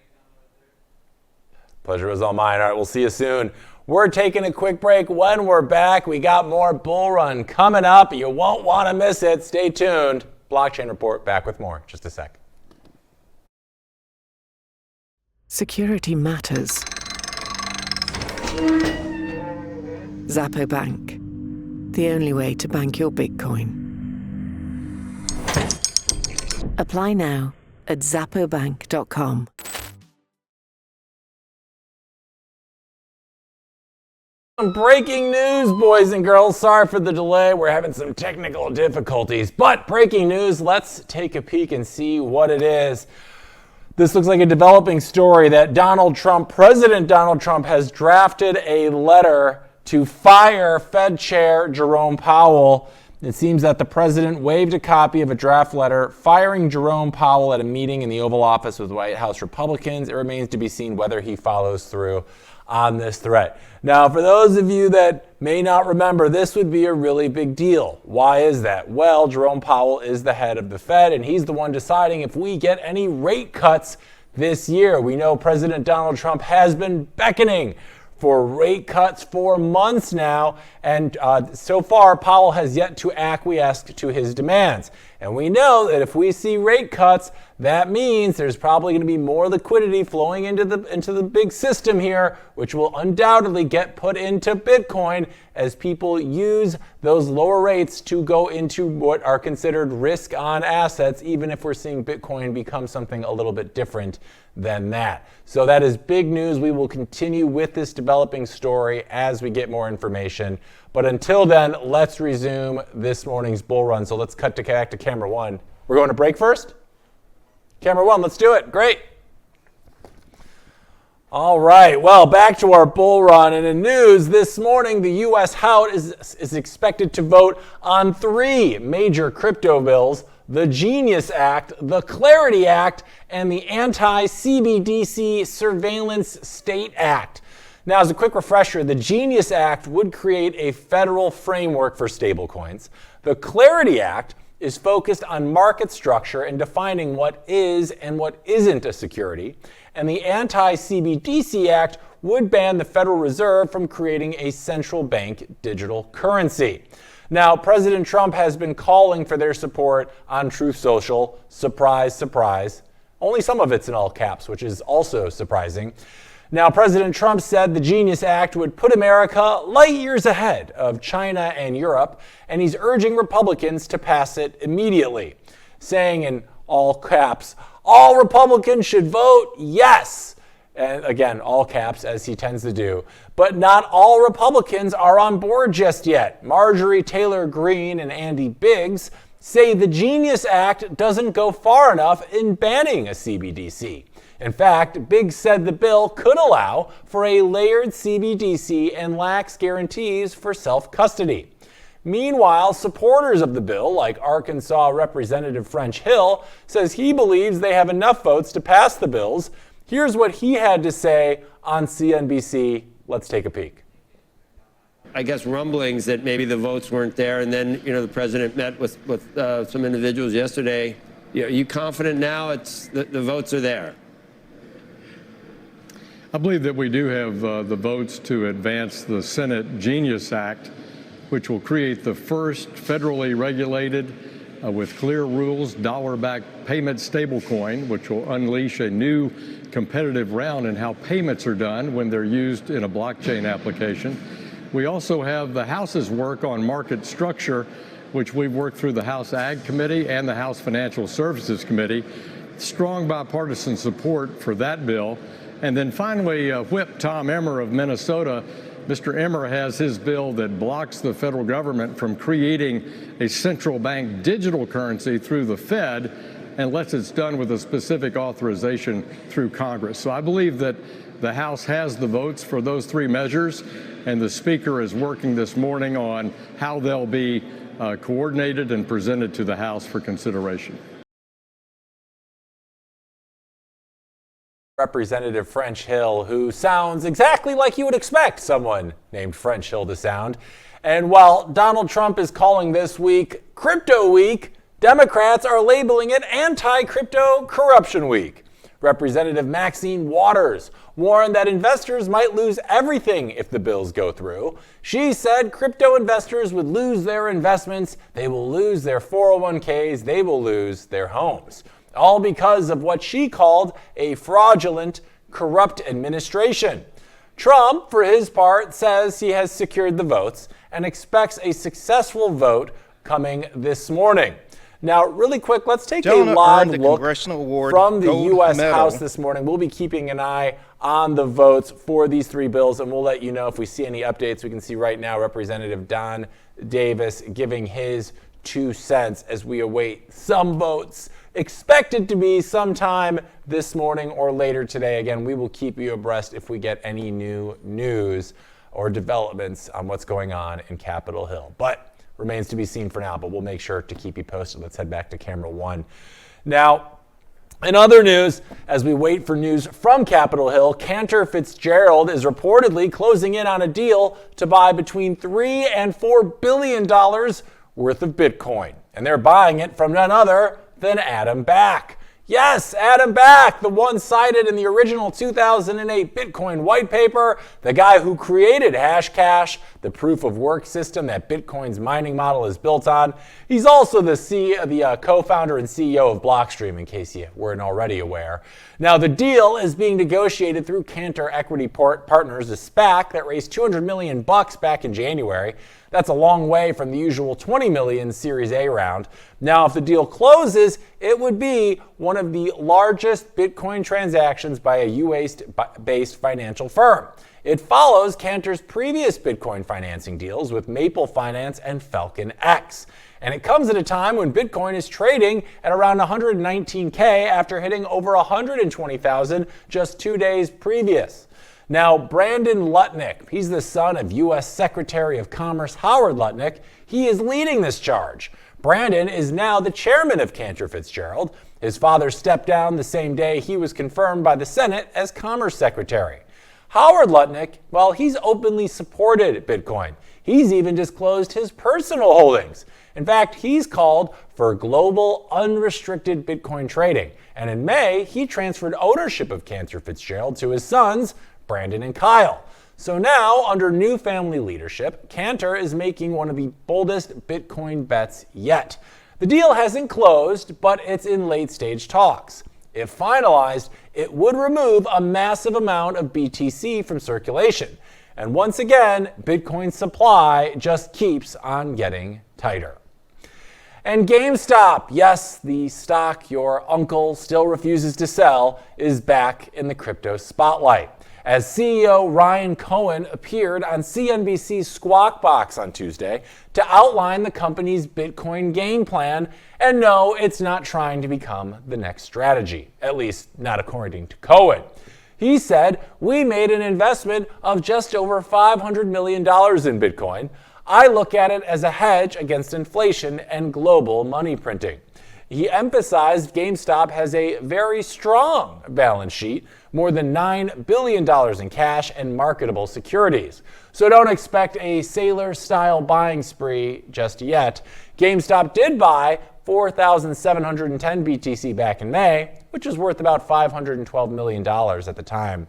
Pleasure was all mine. All right, we'll see you soon. We're taking a quick break. When we're back, we got more Bull Run coming up. You won't want to miss it. Stay tuned. Blockchain Report back with more. Just a sec. Security matters. Xapo Bank, the only way to bank your Bitcoin. Apply now at xapobank.com. Breaking news, boys and girls. Sorry for the delay. We're having some technical difficulties. But breaking news, let's take a peek and see what it is. This looks like a developing story that President Donald Trump has drafted a letter to fire Fed Chair Jerome Powell. It seems that the president waived a copy of a draft letter firing Jerome Powell at a meeting in the Oval Office with White House Republicans. It remains to be seen whether he follows through on this threat. Now, for those of you that may not remember, this would be a really big deal. Why is that? Well, Jerome Powell is the head of the Fed, and he's the one deciding if we get any rate cuts this year. We know President Donald Trump has been beckoning for rate cuts for months now, and so far Powell has yet to acquiesce to his demands. And we know that if we see rate cuts, that means there's probably going to be more liquidity flowing into the big system here, which will undoubtedly get put into Bitcoin as people use those lower rates to go into what are considered risk-on assets, even if we're seeing Bitcoin become something a little bit different than that. So that is big news. We will continue with this developing story as we get more information. But until then, let's resume this morning's bull run. So let's cut back to camera one. We're going to break first? Camera one, let's do it. Great. All right, well, back to our bull run. And in news this morning, the U.S. House is expected to vote on 3 major crypto bills: the Genius Act, the Clarity Act, and the anti-CBDC Surveillance State Act. Now, as a quick refresher, the Genius Act would create a federal framework for stablecoins. The Clarity Act is focused on market structure and defining what is and what isn't a security. And the anti-CBDC Act would ban the Federal Reserve from creating a central bank digital currency. Now, President Trump has been calling for their support on Truth Social. Surprise, surprise. Only some of it's in all caps, which is also surprising. Now, President Trump said the Genius Act would put America light years ahead of China and Europe, and he's urging Republicans to pass it immediately, saying in all caps, all Republicans should vote yes. And again, all caps, as he tends to do. But not all Republicans are on board just yet. Marjorie Taylor Greene and Andy Biggs say the Genius Act doesn't go far enough in banning a CBDC. In fact, Biggs said the bill could allow for a layered CBDC and lax guarantees for self-custody. Meanwhile, supporters of the bill, like Arkansas Representative French Hill, says he believes they have enough votes to pass the bills. Here's what he had to say on CNBC. Let's take a peek. I guess rumblings that maybe the votes weren't there, and then the president met with some individuals yesterday. Are you confident now the votes are there? I believe that we do have the votes to advance the Senate Genius Act, which will create the first federally regulated, with clear rules, dollar-backed payment stablecoin, which will unleash a new competitive round in how payments are done when they're used in a blockchain application. We also have the House's work on market structure, which we've worked through the House Ag Committee and the House Financial Services Committee. Strong bipartisan support for that bill. And then finally, Whip Tom Emmer of Minnesota. Mr. Emmer has his bill that blocks the federal government from creating a central bank digital currency through the Fed unless it's done with a specific authorization through Congress. So I believe that the House has the votes for those three measures, and the Speaker is working this morning on how they'll be coordinated and presented to the House for consideration. Representative French Hill, who sounds exactly like you would expect someone named French Hill to sound. And while Donald Trump is calling this week Crypto Week, Democrats are labeling it Anti-Crypto Corruption Week. Representative Maxine Waters warned that investors might lose everything if the bills go through. She said crypto investors would lose their investments, they will lose their 401ks, they will lose their homes. All because of what she called a fraudulent, corrupt administration. Trump, for his part, says he has secured the votes and expects a successful vote coming this morning. Now, really quick, let's take a live look from the U.S. House this morning. We'll be keeping an eye on the votes for these three bills, and we'll let you know if we see any updates. We can see right now Representative Don Davis giving his 2 cents as we await some votes expected to be sometime this morning or later today. Again, we will keep you abreast if we get any new news or developments on what's going on in Capitol Hill. But remains to be seen for now, but we'll make sure to keep you posted. Let's head back to camera one. Now, in other news, as we wait for news from Capitol Hill, Cantor Fitzgerald is reportedly closing in on a deal to buy between $3 and $4 billion worth of Bitcoin. And they're buying it from none other than Adam Back. Yes, Adam Back, the one cited in the original 2008 Bitcoin white paper, the guy who created Hashcash, the proof of work system that Bitcoin's mining model is built on. He's also the co-founder and CEO of Blockstream, in case you weren't already aware. Now, the deal is being negotiated through Cantor Equity Partners, a SPAC that raised $200 million back in January. That's a long way from the usual $20 million Series A round. Now, if the deal closes, it would be one of the largest Bitcoin transactions by a US-based financial firm. It follows Cantor's previous Bitcoin financing deals with Maple Finance and Falcon X. And it comes at a time when Bitcoin is trading at around 119K after hitting over 120,000 just 2 days previous. Now, Brandon Lutnick, he's the son of U.S. Secretary of Commerce Howard Lutnick. He is leading this charge. Brandon is now the chairman of Cantor Fitzgerald. His father stepped down the same day he was confirmed by the Senate as Commerce Secretary. Howard Lutnick, well, he's openly supported Bitcoin. He's even disclosed his personal holdings. In fact, he's called for global unrestricted Bitcoin trading. And in May, he transferred ownership of Cantor Fitzgerald to his sons, Brandon and Kyle. So now, under new family leadership, Cantor is making one of the boldest Bitcoin bets yet. The deal hasn't closed, but it's in late-stage talks. If finalized, it would remove a massive amount of BTC from circulation. And once again, Bitcoin's supply just keeps on getting tighter. And Gamestop, yes, the stock your uncle still refuses to sell, is back in the crypto spotlight. as CEO Ryan Cohen appeared on CNBC's Squawk Box on Tuesday to outline the company's Bitcoin game plan. And no, it's not trying to become the next strategy, at least not according to Cohen. He said, "We made an investment of just over $500 million in Bitcoin. I look at it as a hedge against inflation and global money printing." He emphasized Gamestop has a very strong balance sheet, more than $9 billion in cash and marketable securities. So don't expect a Sailor-style buying spree just yet. Gamestop did buy 4,710 BTC back in May, which is worth about $512 million at the time.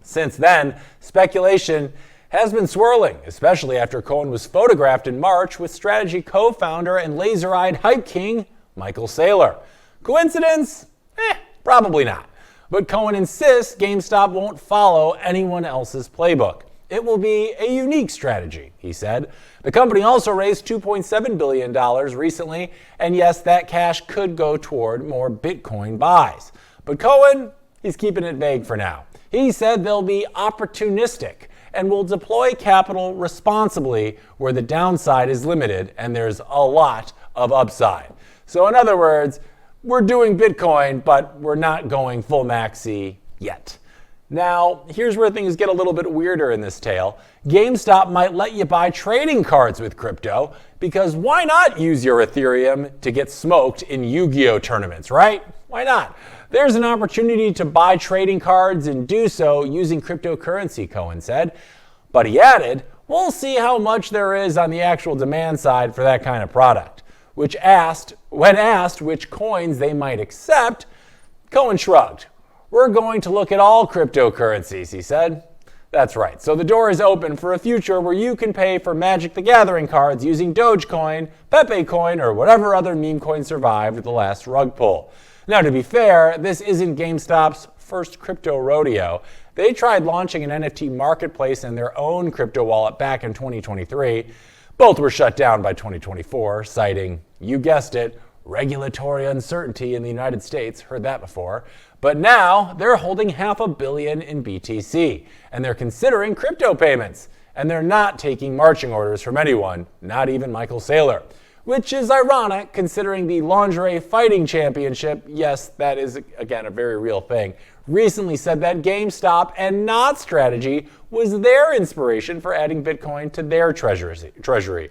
Since then, speculation has been swirling, especially after Cohen was photographed in March with Strategy co-founder and laser-eyed hype king Michael Saylor. Coincidence? Probably not. But Cohen insists GameStop won't follow anyone else's playbook. It will be a unique strategy, he said. The company also raised $2.7 billion recently, and yes, that cash could go toward more Bitcoin buys. But Cohen, he's keeping it vague for now. He said they'll be opportunistic and will deploy capital responsibly where the downside is limited and there's a lot of upside. So in other words, we're doing Bitcoin, but we're not going full maxi yet. Now, here's where things get a little bit weirder in this tale. GameStop might let you buy trading cards with crypto, because why not use your Ethereum to get smoked in Yu-Gi-Oh tournaments, right? Why not? There's an opportunity to buy trading cards and do so using cryptocurrency, Cohen said. But he added, we'll see how much there is on the actual demand side for that kind of product. When asked which coins they might accept, Cohen shrugged. We're going to look at all cryptocurrencies, he said. That's right. So the door is open for a future where you can pay for Magic the Gathering cards using Dogecoin, Pepe Coin, or whatever other meme coin survived the last rug pull. Now, to be fair, this isn't GameStop's first crypto rodeo. They tried launching an NFT marketplace and their own crypto wallet back in 2023. Both were shut down by 2024, citing, you guessed it, regulatory uncertainty in the United States. Heard that before. But now they're holding $500 million in BTC, and they're considering crypto payments. And they're not taking marching orders from anyone, not even Michael Saylor. Which is ironic considering the Lingerie Fighting Championship, yes, that is, again, a very real thing, recently said that GameStop and not Strategy was their inspiration for adding Bitcoin to their treasury.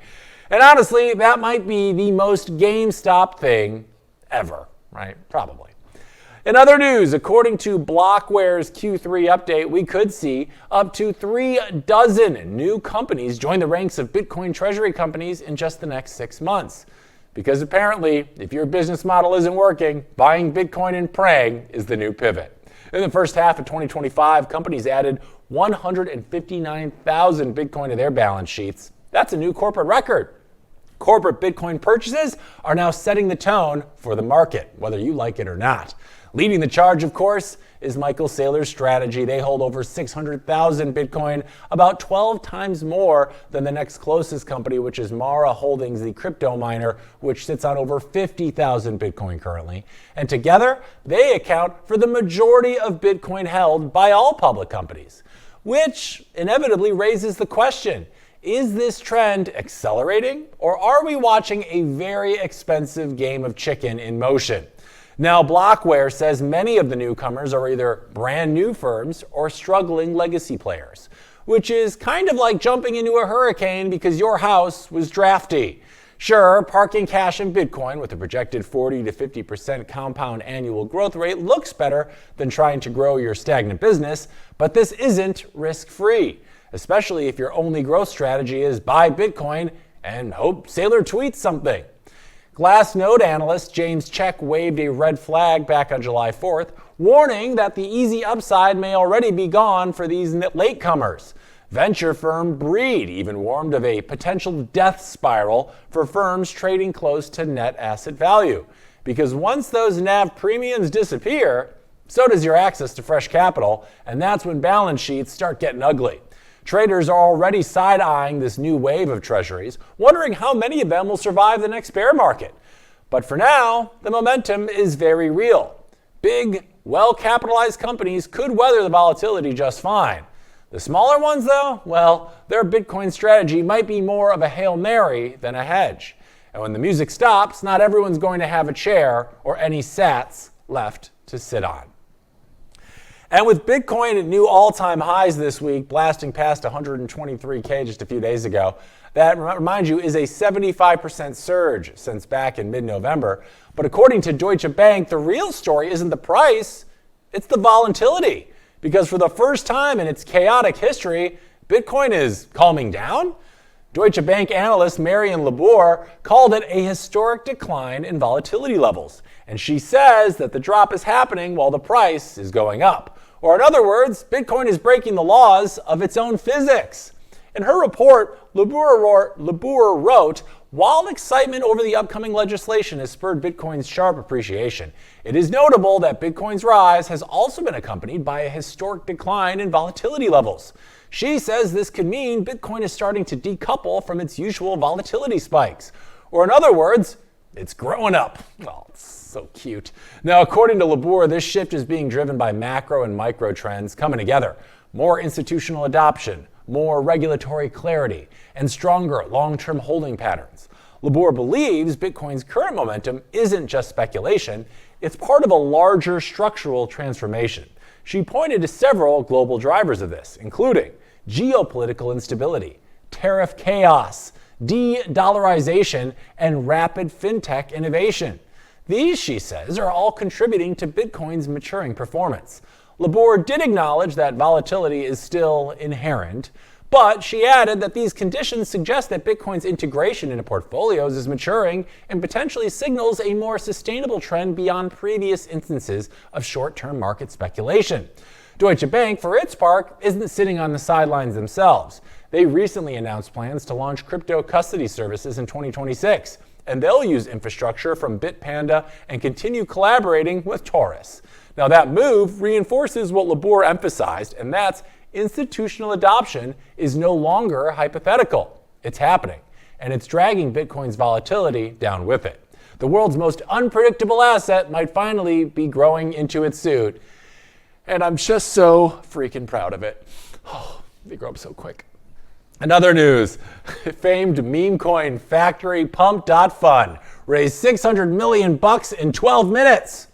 And honestly, that might be the most GameStop thing ever, right? Probably. In other news, according to Blockware's Q3 update, we could see up to 36 new companies join the ranks of Bitcoin treasury companies in just the next 6 months. Because apparently, if your business model isn't working, buying Bitcoin and praying is the new pivot. In the first half of 2025, companies added 159,000 Bitcoin to their balance sheets. That's a new corporate record. Corporate Bitcoin purchases are now setting the tone for the market, whether you like it or not. Leading the charge, of course, is Michael Saylor's Strategy. They hold over 600,000 Bitcoin, about 12 times more than the next closest company, which is Mara Holdings, the crypto miner, which sits on over 50,000 Bitcoin currently. And together, they account for the majority of Bitcoin held by all public companies, which inevitably raises the question, is this trend accelerating, or are we watching a very expensive game of chicken in motion? Now, Blockware says many of the newcomers are either brand new firms or struggling legacy players, which is kind of like jumping into a hurricane because your house was drafty. Sure, parking cash in Bitcoin with a projected 40 to 50% compound annual growth rate looks better than trying to grow your stagnant business, but this isn't risk-free, especially if your only growth strategy is buy Bitcoin and hope Saylor tweets something. Glassnode analyst James Check waved a red flag back on July 4th, warning that the easy upside may already be gone for these latecomers. Venture firm Breed even warned of a potential death spiral for firms trading close to net asset value. Because once those NAV premiums disappear, so does your access to fresh capital, and that's when balance sheets start getting ugly. Traders are already side-eyeing this new wave of treasuries, wondering how many of them will survive the next bear market. But for now, the momentum is very real. Big, well-capitalized companies could weather the volatility just fine. The smaller ones, though, well, their Bitcoin strategy might be more of a Hail Mary than a hedge. And when the music stops, not everyone's going to have a chair or any sats left to sit on. And with Bitcoin at new all-time highs this week, blasting past 123K just a few days ago, that, remind you, is a 75% surge since back in mid-November. But according to Deutsche Bank, the real story isn't the price, it's the volatility. Because for the first time in its chaotic history, Bitcoin is calming down. Deutsche Bank analyst Marion Labour called it a historic decline in volatility levels. And she says that the drop is happening while the price is going up. Or in other words, Bitcoin is breaking the laws of its own physics. In her report, Labour wrote, while excitement over the upcoming legislation has spurred Bitcoin's sharp appreciation, it is notable that Bitcoin's rise has also been accompanied by a historic decline in volatility levels. She says this could mean Bitcoin is starting to decouple from its usual volatility spikes. Or in other words, it's growing up. Well, it's so cute. Now, according to Labour, this shift is being driven by macro and micro trends coming together. More institutional adoption, more regulatory clarity, and stronger long-term holding patterns. Labour believes Bitcoin's current momentum isn't just speculation, it's part of a larger structural transformation. She pointed to several global drivers of this, including geopolitical instability, tariff chaos, de-dollarization, and rapid fintech innovation. These, she says, are all contributing to Bitcoin's maturing performance. Labour did acknowledge that volatility is still inherent, but she added that these conditions suggest that Bitcoin's integration into portfolios is maturing and potentially signals a more sustainable trend beyond previous instances of short-term market speculation. Deutsche Bank, for its part, isn't sitting on the sidelines themselves. They recently announced plans to launch crypto custody services in 2026, and they'll use infrastructure from Bitpanda and continue collaborating with Taurus. Now, that move reinforces what Labour emphasized, and that's institutional adoption is no longer hypothetical. It's happening, and it's dragging Bitcoin's volatility down with it. The world's most unpredictable asset might finally be growing into its suit, and I'm just so freaking proud of it. Oh, they grow up so quick. In other news, famed meme coin factory Pump.Fun raised $600 million in 12 minutes.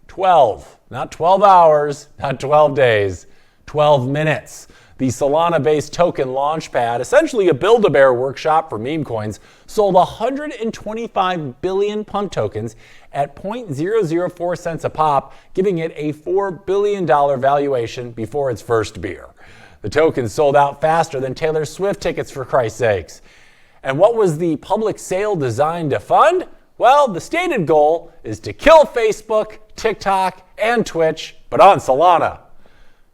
12, not 12 hours, not 12 days, 12 minutes. The Solana-based token launchpad, essentially a Build-A-Bear workshop for meme coins, sold 125 billion Pump tokens at 0.004 cents a pop, giving it a $4 billion valuation before its first beer. The tokens sold out faster than Taylor Swift tickets, for Christ's sakes. And what was the public sale designed to fund? Well, the stated goal is to kill Facebook, TikTok, and Twitch, but on Solana.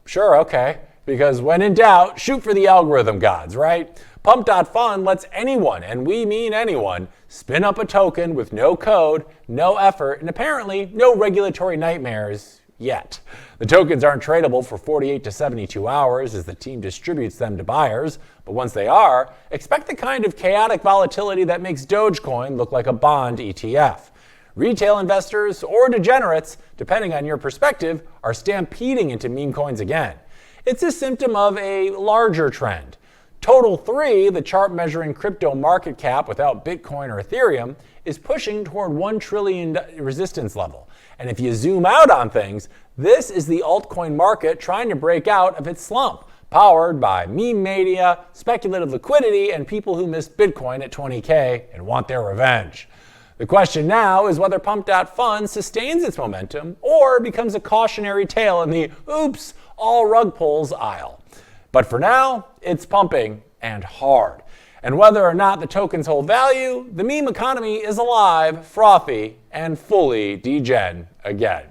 Sure, okay, because when in doubt, shoot for the algorithm gods, right? Pump.Fun lets anyone, and we mean anyone, spin up a token with no code, no effort, and apparently no regulatory nightmares yet. The tokens aren't tradable for 48 to 72 hours as the team distributes them to buyers, but once they are, expect the kind of chaotic volatility that makes Dogecoin look like a bond ETF. Retail investors, or degenerates, depending on your perspective, are stampeding into meme coins again. It's a symptom of a larger trend. Total 3, the chart measuring crypto market cap without Bitcoin or Ethereum, is pushing toward 1 trillion resistance level. And if you zoom out on things, this is the altcoin market trying to break out of its slump, powered by meme mania, speculative liquidity, and people who missed Bitcoin at 20K and want their revenge. The question now is whether Pump.Fun sustains its momentum or becomes a cautionary tale in the oops, all rug pulls aisle. But for now, it's pumping and hard. And whether or not the tokens hold value, the meme economy is alive, frothy, and fully degen again.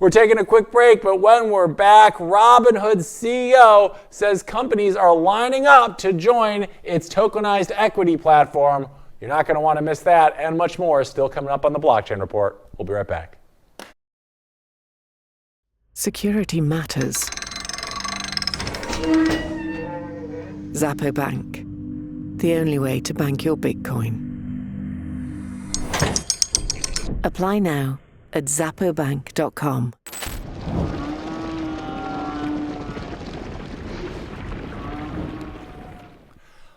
We're taking a quick break, but when we're back, Robinhood's CEO says companies are lining up to join its tokenized equity platform. You're not going to want to miss that and much more still coming up on the Blockchain Report. We'll be right back. Security matters. Zappo Bank, the only way to bank your Bitcoin. Apply now at zappobank.com.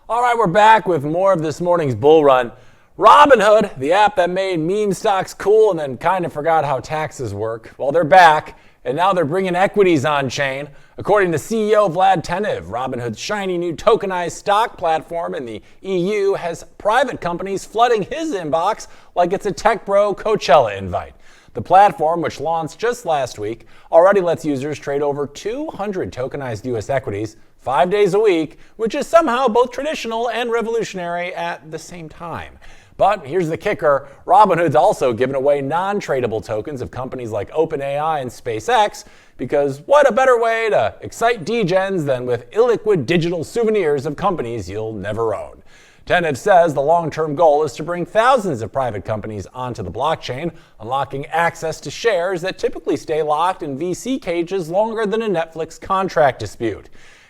All right, we're back with more of this morning's bull run. Robinhood, the app that made meme stocks cool and then kind of forgot how taxes work, well, they're back, and now they're bringing equities on chain. According to CEO Vlad Tenev, Robinhood's shiny new tokenized stock platform in the EU has private companies flooding his inbox like it's a tech bro Coachella invite. The platform, which launched just last week, already lets users trade over 200 tokenized U.S. equities 5 days a week, which is somehow both traditional and revolutionary at the same time. But here's the kicker. Robinhood's also given away non-tradable tokens of companies like OpenAI and SpaceX, because what a better way to excite degens than with illiquid digital souvenirs of companies you'll never own. Tenev says the long-term goal is to bring thousands of private companies onto the blockchain, unlocking access to shares that typically stay locked in VC cages longer than a Netflix contract dispute.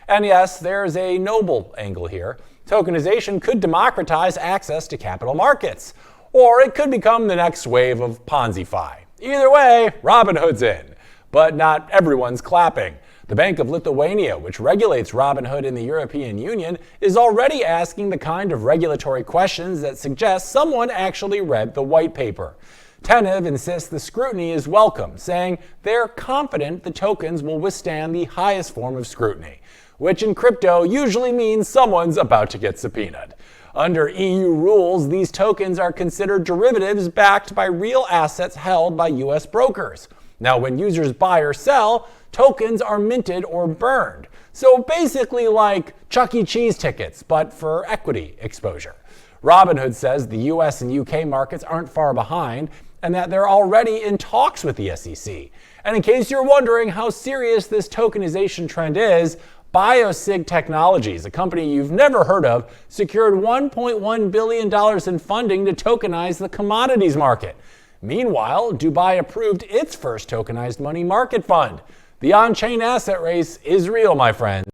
And yes, there's a noble angle here. Tokenization could democratize access to capital markets, or it could become the next wave of Ponzi-fi. Either way, Robinhood's in. But not everyone's clapping. The Bank of Lithuania, which regulates Robinhood in the European Union, is already asking the kind of regulatory questions that suggest someone actually read the white paper. Tenev insists the scrutiny is welcome, saying they're confident the tokens will withstand the highest form of scrutiny, which in crypto usually means someone's about to get subpoenaed. Under EU rules, these tokens are considered derivatives backed by real assets held by US brokers. Now, when users buy or sell, tokens are minted or burned. So basically like Chuck E. Cheese tickets, but for equity exposure. Robinhood says the US and UK markets aren't far behind and that they're already in talks with the SEC. And in case you're wondering how serious this tokenization trend is, BioSig Technologies, a company you've never heard of, secured $1.1 billion in funding to tokenize the commodities market. Meanwhile, Dubai approved its first tokenized money market fund. The on-chain asset race is real, my friends.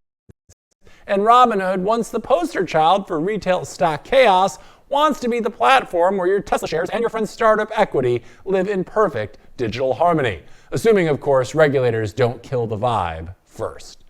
And Robinhood, once the poster child for retail stock chaos, wants to be the platform where your Tesla shares and your friend's startup equity live in perfect digital harmony. Assuming, of course, regulators don't kill the vibe first.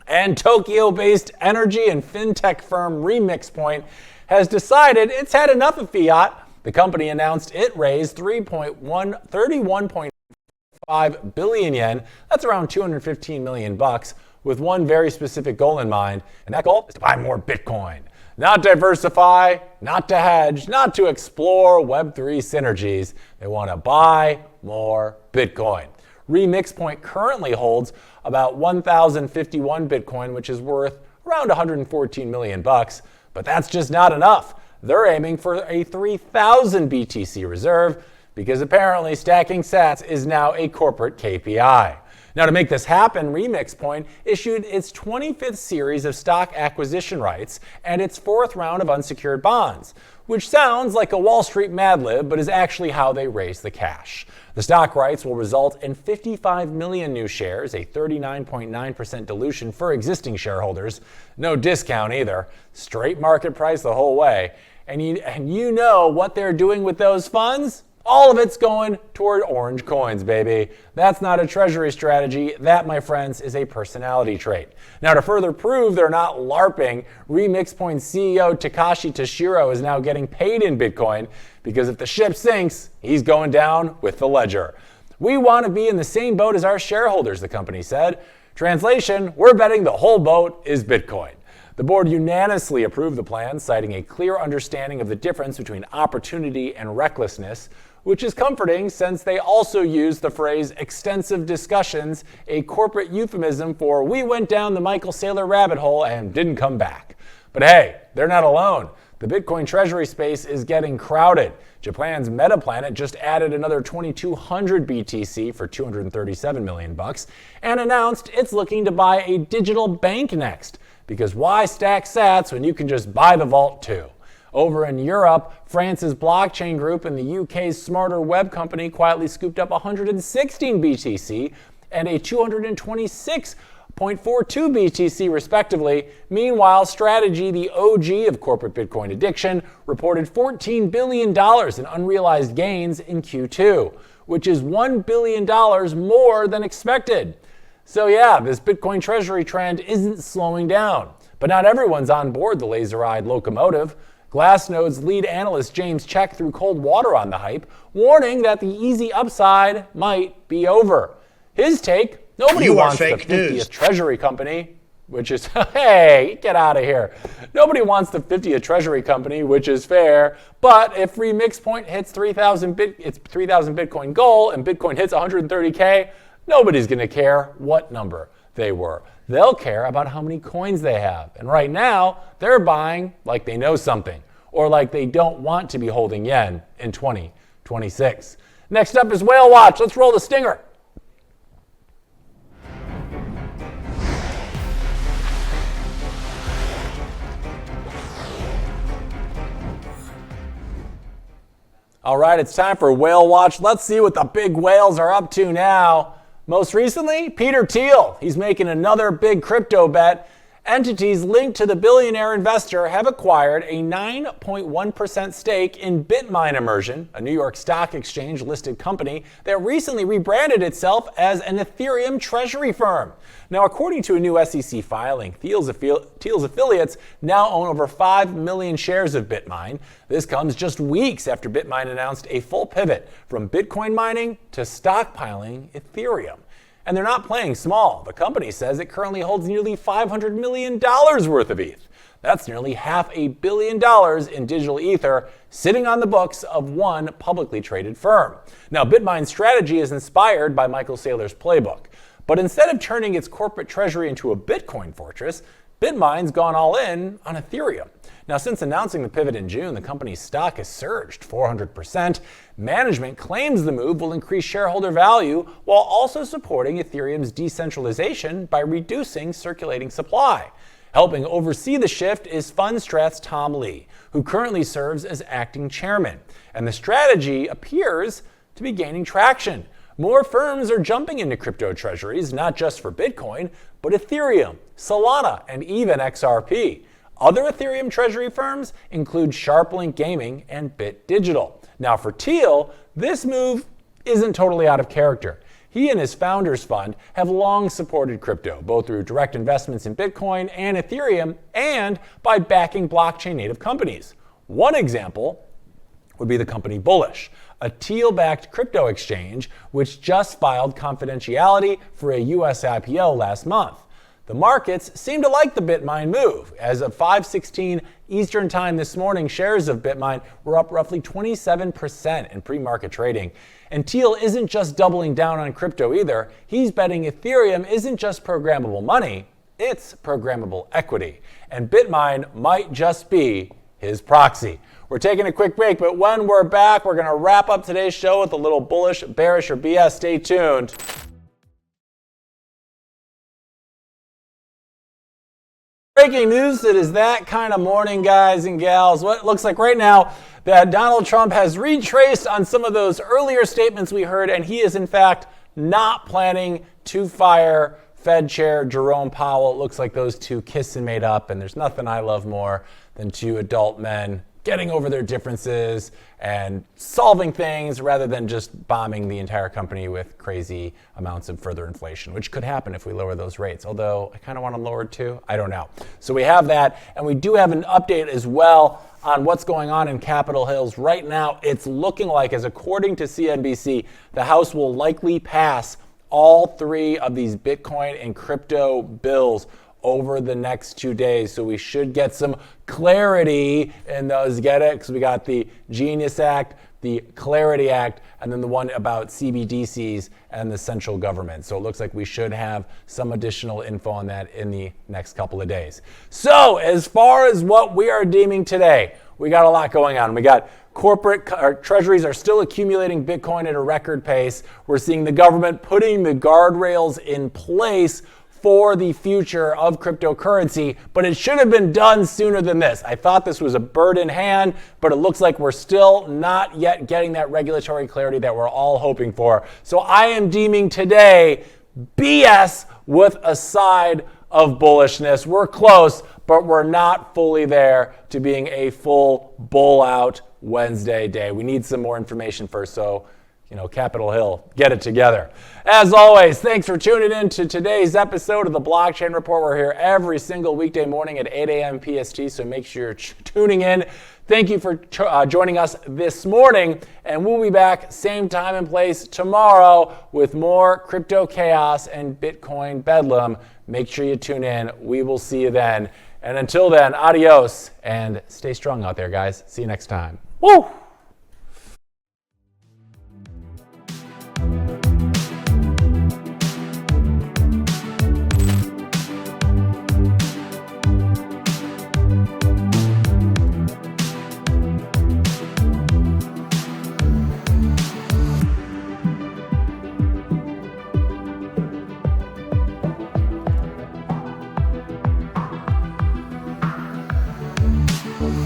And Tokyo-based energy and fintech firm RemixPoint has decided it's had enough of fiat. The company announced it raised 31.5 billion yen, that's around 215 million bucks, with one very specific goal in mind, and that goal is to buy more Bitcoin. Not diversify, not to hedge, not to explore Web3 synergies. They want to buy more Bitcoin. RemixPoint currently holds about 1,051 Bitcoin, which is worth around 114 million bucks, but that's just not enough. They're aiming for a 3,000 BTC reserve because apparently stacking sats is now a corporate KPI. Now, to make this happen, RemixPoint issued its 25th series of stock acquisition rights and its fourth round of unsecured bonds, which sounds like a Wall Street Mad Lib, but is actually how they raise the cash. The stock rights will result in 55 million new shares, a 39.9% dilution for existing shareholders. No discount either. Straight market price the whole way. And you know what they're doing with those funds? All of it's going toward orange coins, baby. That's not a treasury strategy. That, my friends, is a personality trait. Now, to further prove they're not LARPing, RemixPoint CEO Takashi Toshiro is now getting paid in Bitcoin because if the ship sinks, he's going down with the ledger. We want to be in the same boat as our shareholders, the company said. Translation, we're betting the whole boat is Bitcoin. The board unanimously approved the plan, citing a clear understanding of the difference between opportunity and recklessness, which is comforting since they also use the phrase extensive discussions, a corporate euphemism for we went down the Michael Saylor rabbit hole and didn't come back. But hey, they're not alone. The Bitcoin treasury space is getting crowded. Japan's MetaPlanet just added another 2,200 BTC for 237 million bucks and announced it's looking to buy a digital bank next. Because why stack sats when you can just buy the vault too? Over in Europe, France's blockchain group and the UK's Smarter Web company quietly scooped up 116 BTC and a 226.42 BTC respectively. Meanwhile, Strategy, the OG of corporate Bitcoin addiction, reported $14 billion in unrealized gains in Q2, which is $1 billion more than expected. So yeah, this Bitcoin treasury trend isn't slowing down. But not everyone's on board the laser-eyed locomotive. Glassnode's lead analyst James Check threw cold water on the hype, warning that the easy upside might be over. His take, nobody wants the 50th Treasury company, which is, hey, get out of here. Nobody wants the 50th Treasury company, which is fair, but if remix point hits 3,000 Bitcoin goal and Bitcoin hits 130K, nobody's going to care what number they were. They'll care about how many coins they have. And right now, they're buying like they know something, or like they don't want to be holding yen in 2026. Next up is Whale Watch. Let's roll the stinger. All right, it's time for Whale Watch. Let's see what the big whales are up to now. Most recently, Peter Thiel. He's making another big crypto bet. Entities linked to the billionaire investor have acquired a 9.1% stake in BitMine Immersion, a New York Stock Exchange listed company that recently rebranded itself as an Ethereum treasury firm. Now, according to a new SEC filing, Thiel's affiliates now own over 5 million shares of BitMine. This comes just weeks after BitMine announced a full pivot from Bitcoin mining to stockpiling Ethereum. And they're not playing small. The company says it currently holds nearly $500 million worth of ETH. That's nearly $500 million in digital ether sitting on the books of one publicly traded firm. Now, BitMine's strategy is inspired by Michael Saylor's playbook. But instead of turning its corporate treasury into a Bitcoin fortress, BitMine's gone all in on Ethereum. Now, since announcing the pivot in June, the company's stock has surged 400%. Management claims the move will increase shareholder value while also supporting Ethereum's decentralization by reducing circulating supply. Helping oversee the shift is Fundstrat's Tom Lee, who currently serves as acting chairman. And the strategy appears to be gaining traction. More firms are jumping into crypto treasuries, not just for Bitcoin, but Ethereum, Solana, and even XRP. Other Ethereum treasury firms include SharpLink Gaming and Bit Digital. Now for Thiel, this move isn't totally out of character. He and his founders fund have long supported crypto, both through direct investments in Bitcoin and Ethereum and by backing blockchain native companies. One example would be the company Bullish, a Thiel-backed crypto exchange which just filed confidentiality for a US IPO last month. The markets seem to like the BitMine move. As of 5:16 Eastern Time this morning, shares of BitMine were up roughly 27% in pre-market trading. And Thiel isn't just doubling down on crypto either. He's betting Ethereum isn't just programmable money, it's programmable equity. And BitMine might just be his proxy. We're taking a quick break, but when we're back, we're going to wrap up today's show with a little bullish, bearish, or BS. Stay tuned. Breaking news, it is that kind of morning, guys and gals. What it looks like right now that Donald Trump has retraced on some of those earlier statements we heard, and he is in fact not planning to fire Fed Chair Jerome Powell. It looks like those two kissed and made up, and there's nothing I love more than two adult men getting over their differences and solving things rather than just bombing the entire company with crazy amounts of further inflation, which could happen if we lower those rates. Although I kind of want them lowered too. I don't know. So we have that, and we do have an update as well on what's going on in Capitol Hills. Right now, it's looking like, as according to CNBC, the House will likely pass all three of these Bitcoin and crypto bills over the next 2 days. So we should get some clarity in those. Get it? Because we got the Genius Act, the Clarity Act, and then the one about CBDCs and the central government. So it looks like we should have some additional info on that in the next couple of days. So as far as what we are deeming today, we got a lot going on. We got corporate treasuries are still accumulating Bitcoin at a record pace. We're seeing the government putting the guardrails in place for the future of cryptocurrency, but it should have been done sooner than this. I thought this was a bird in hand, but it looks like we're still not yet getting that regulatory clarity that we're all hoping for. So I am deeming today BS with a side of bullishness. We're close, but we're not fully there to being a full bull out Wednesday day. We need some more information first, so Capitol Hill, get it together. As always, thanks for tuning in to today's episode of the Blockchain Report. We're here every single weekday morning at 8 a.m. PST, so make sure you're tuning in. Thank you for joining us this morning, and we'll be back same time and place tomorrow with more crypto chaos and Bitcoin bedlam. Make sure you tune in. We will see you then. And until then, adios, and stay strong out there, guys. See you next time. Woo!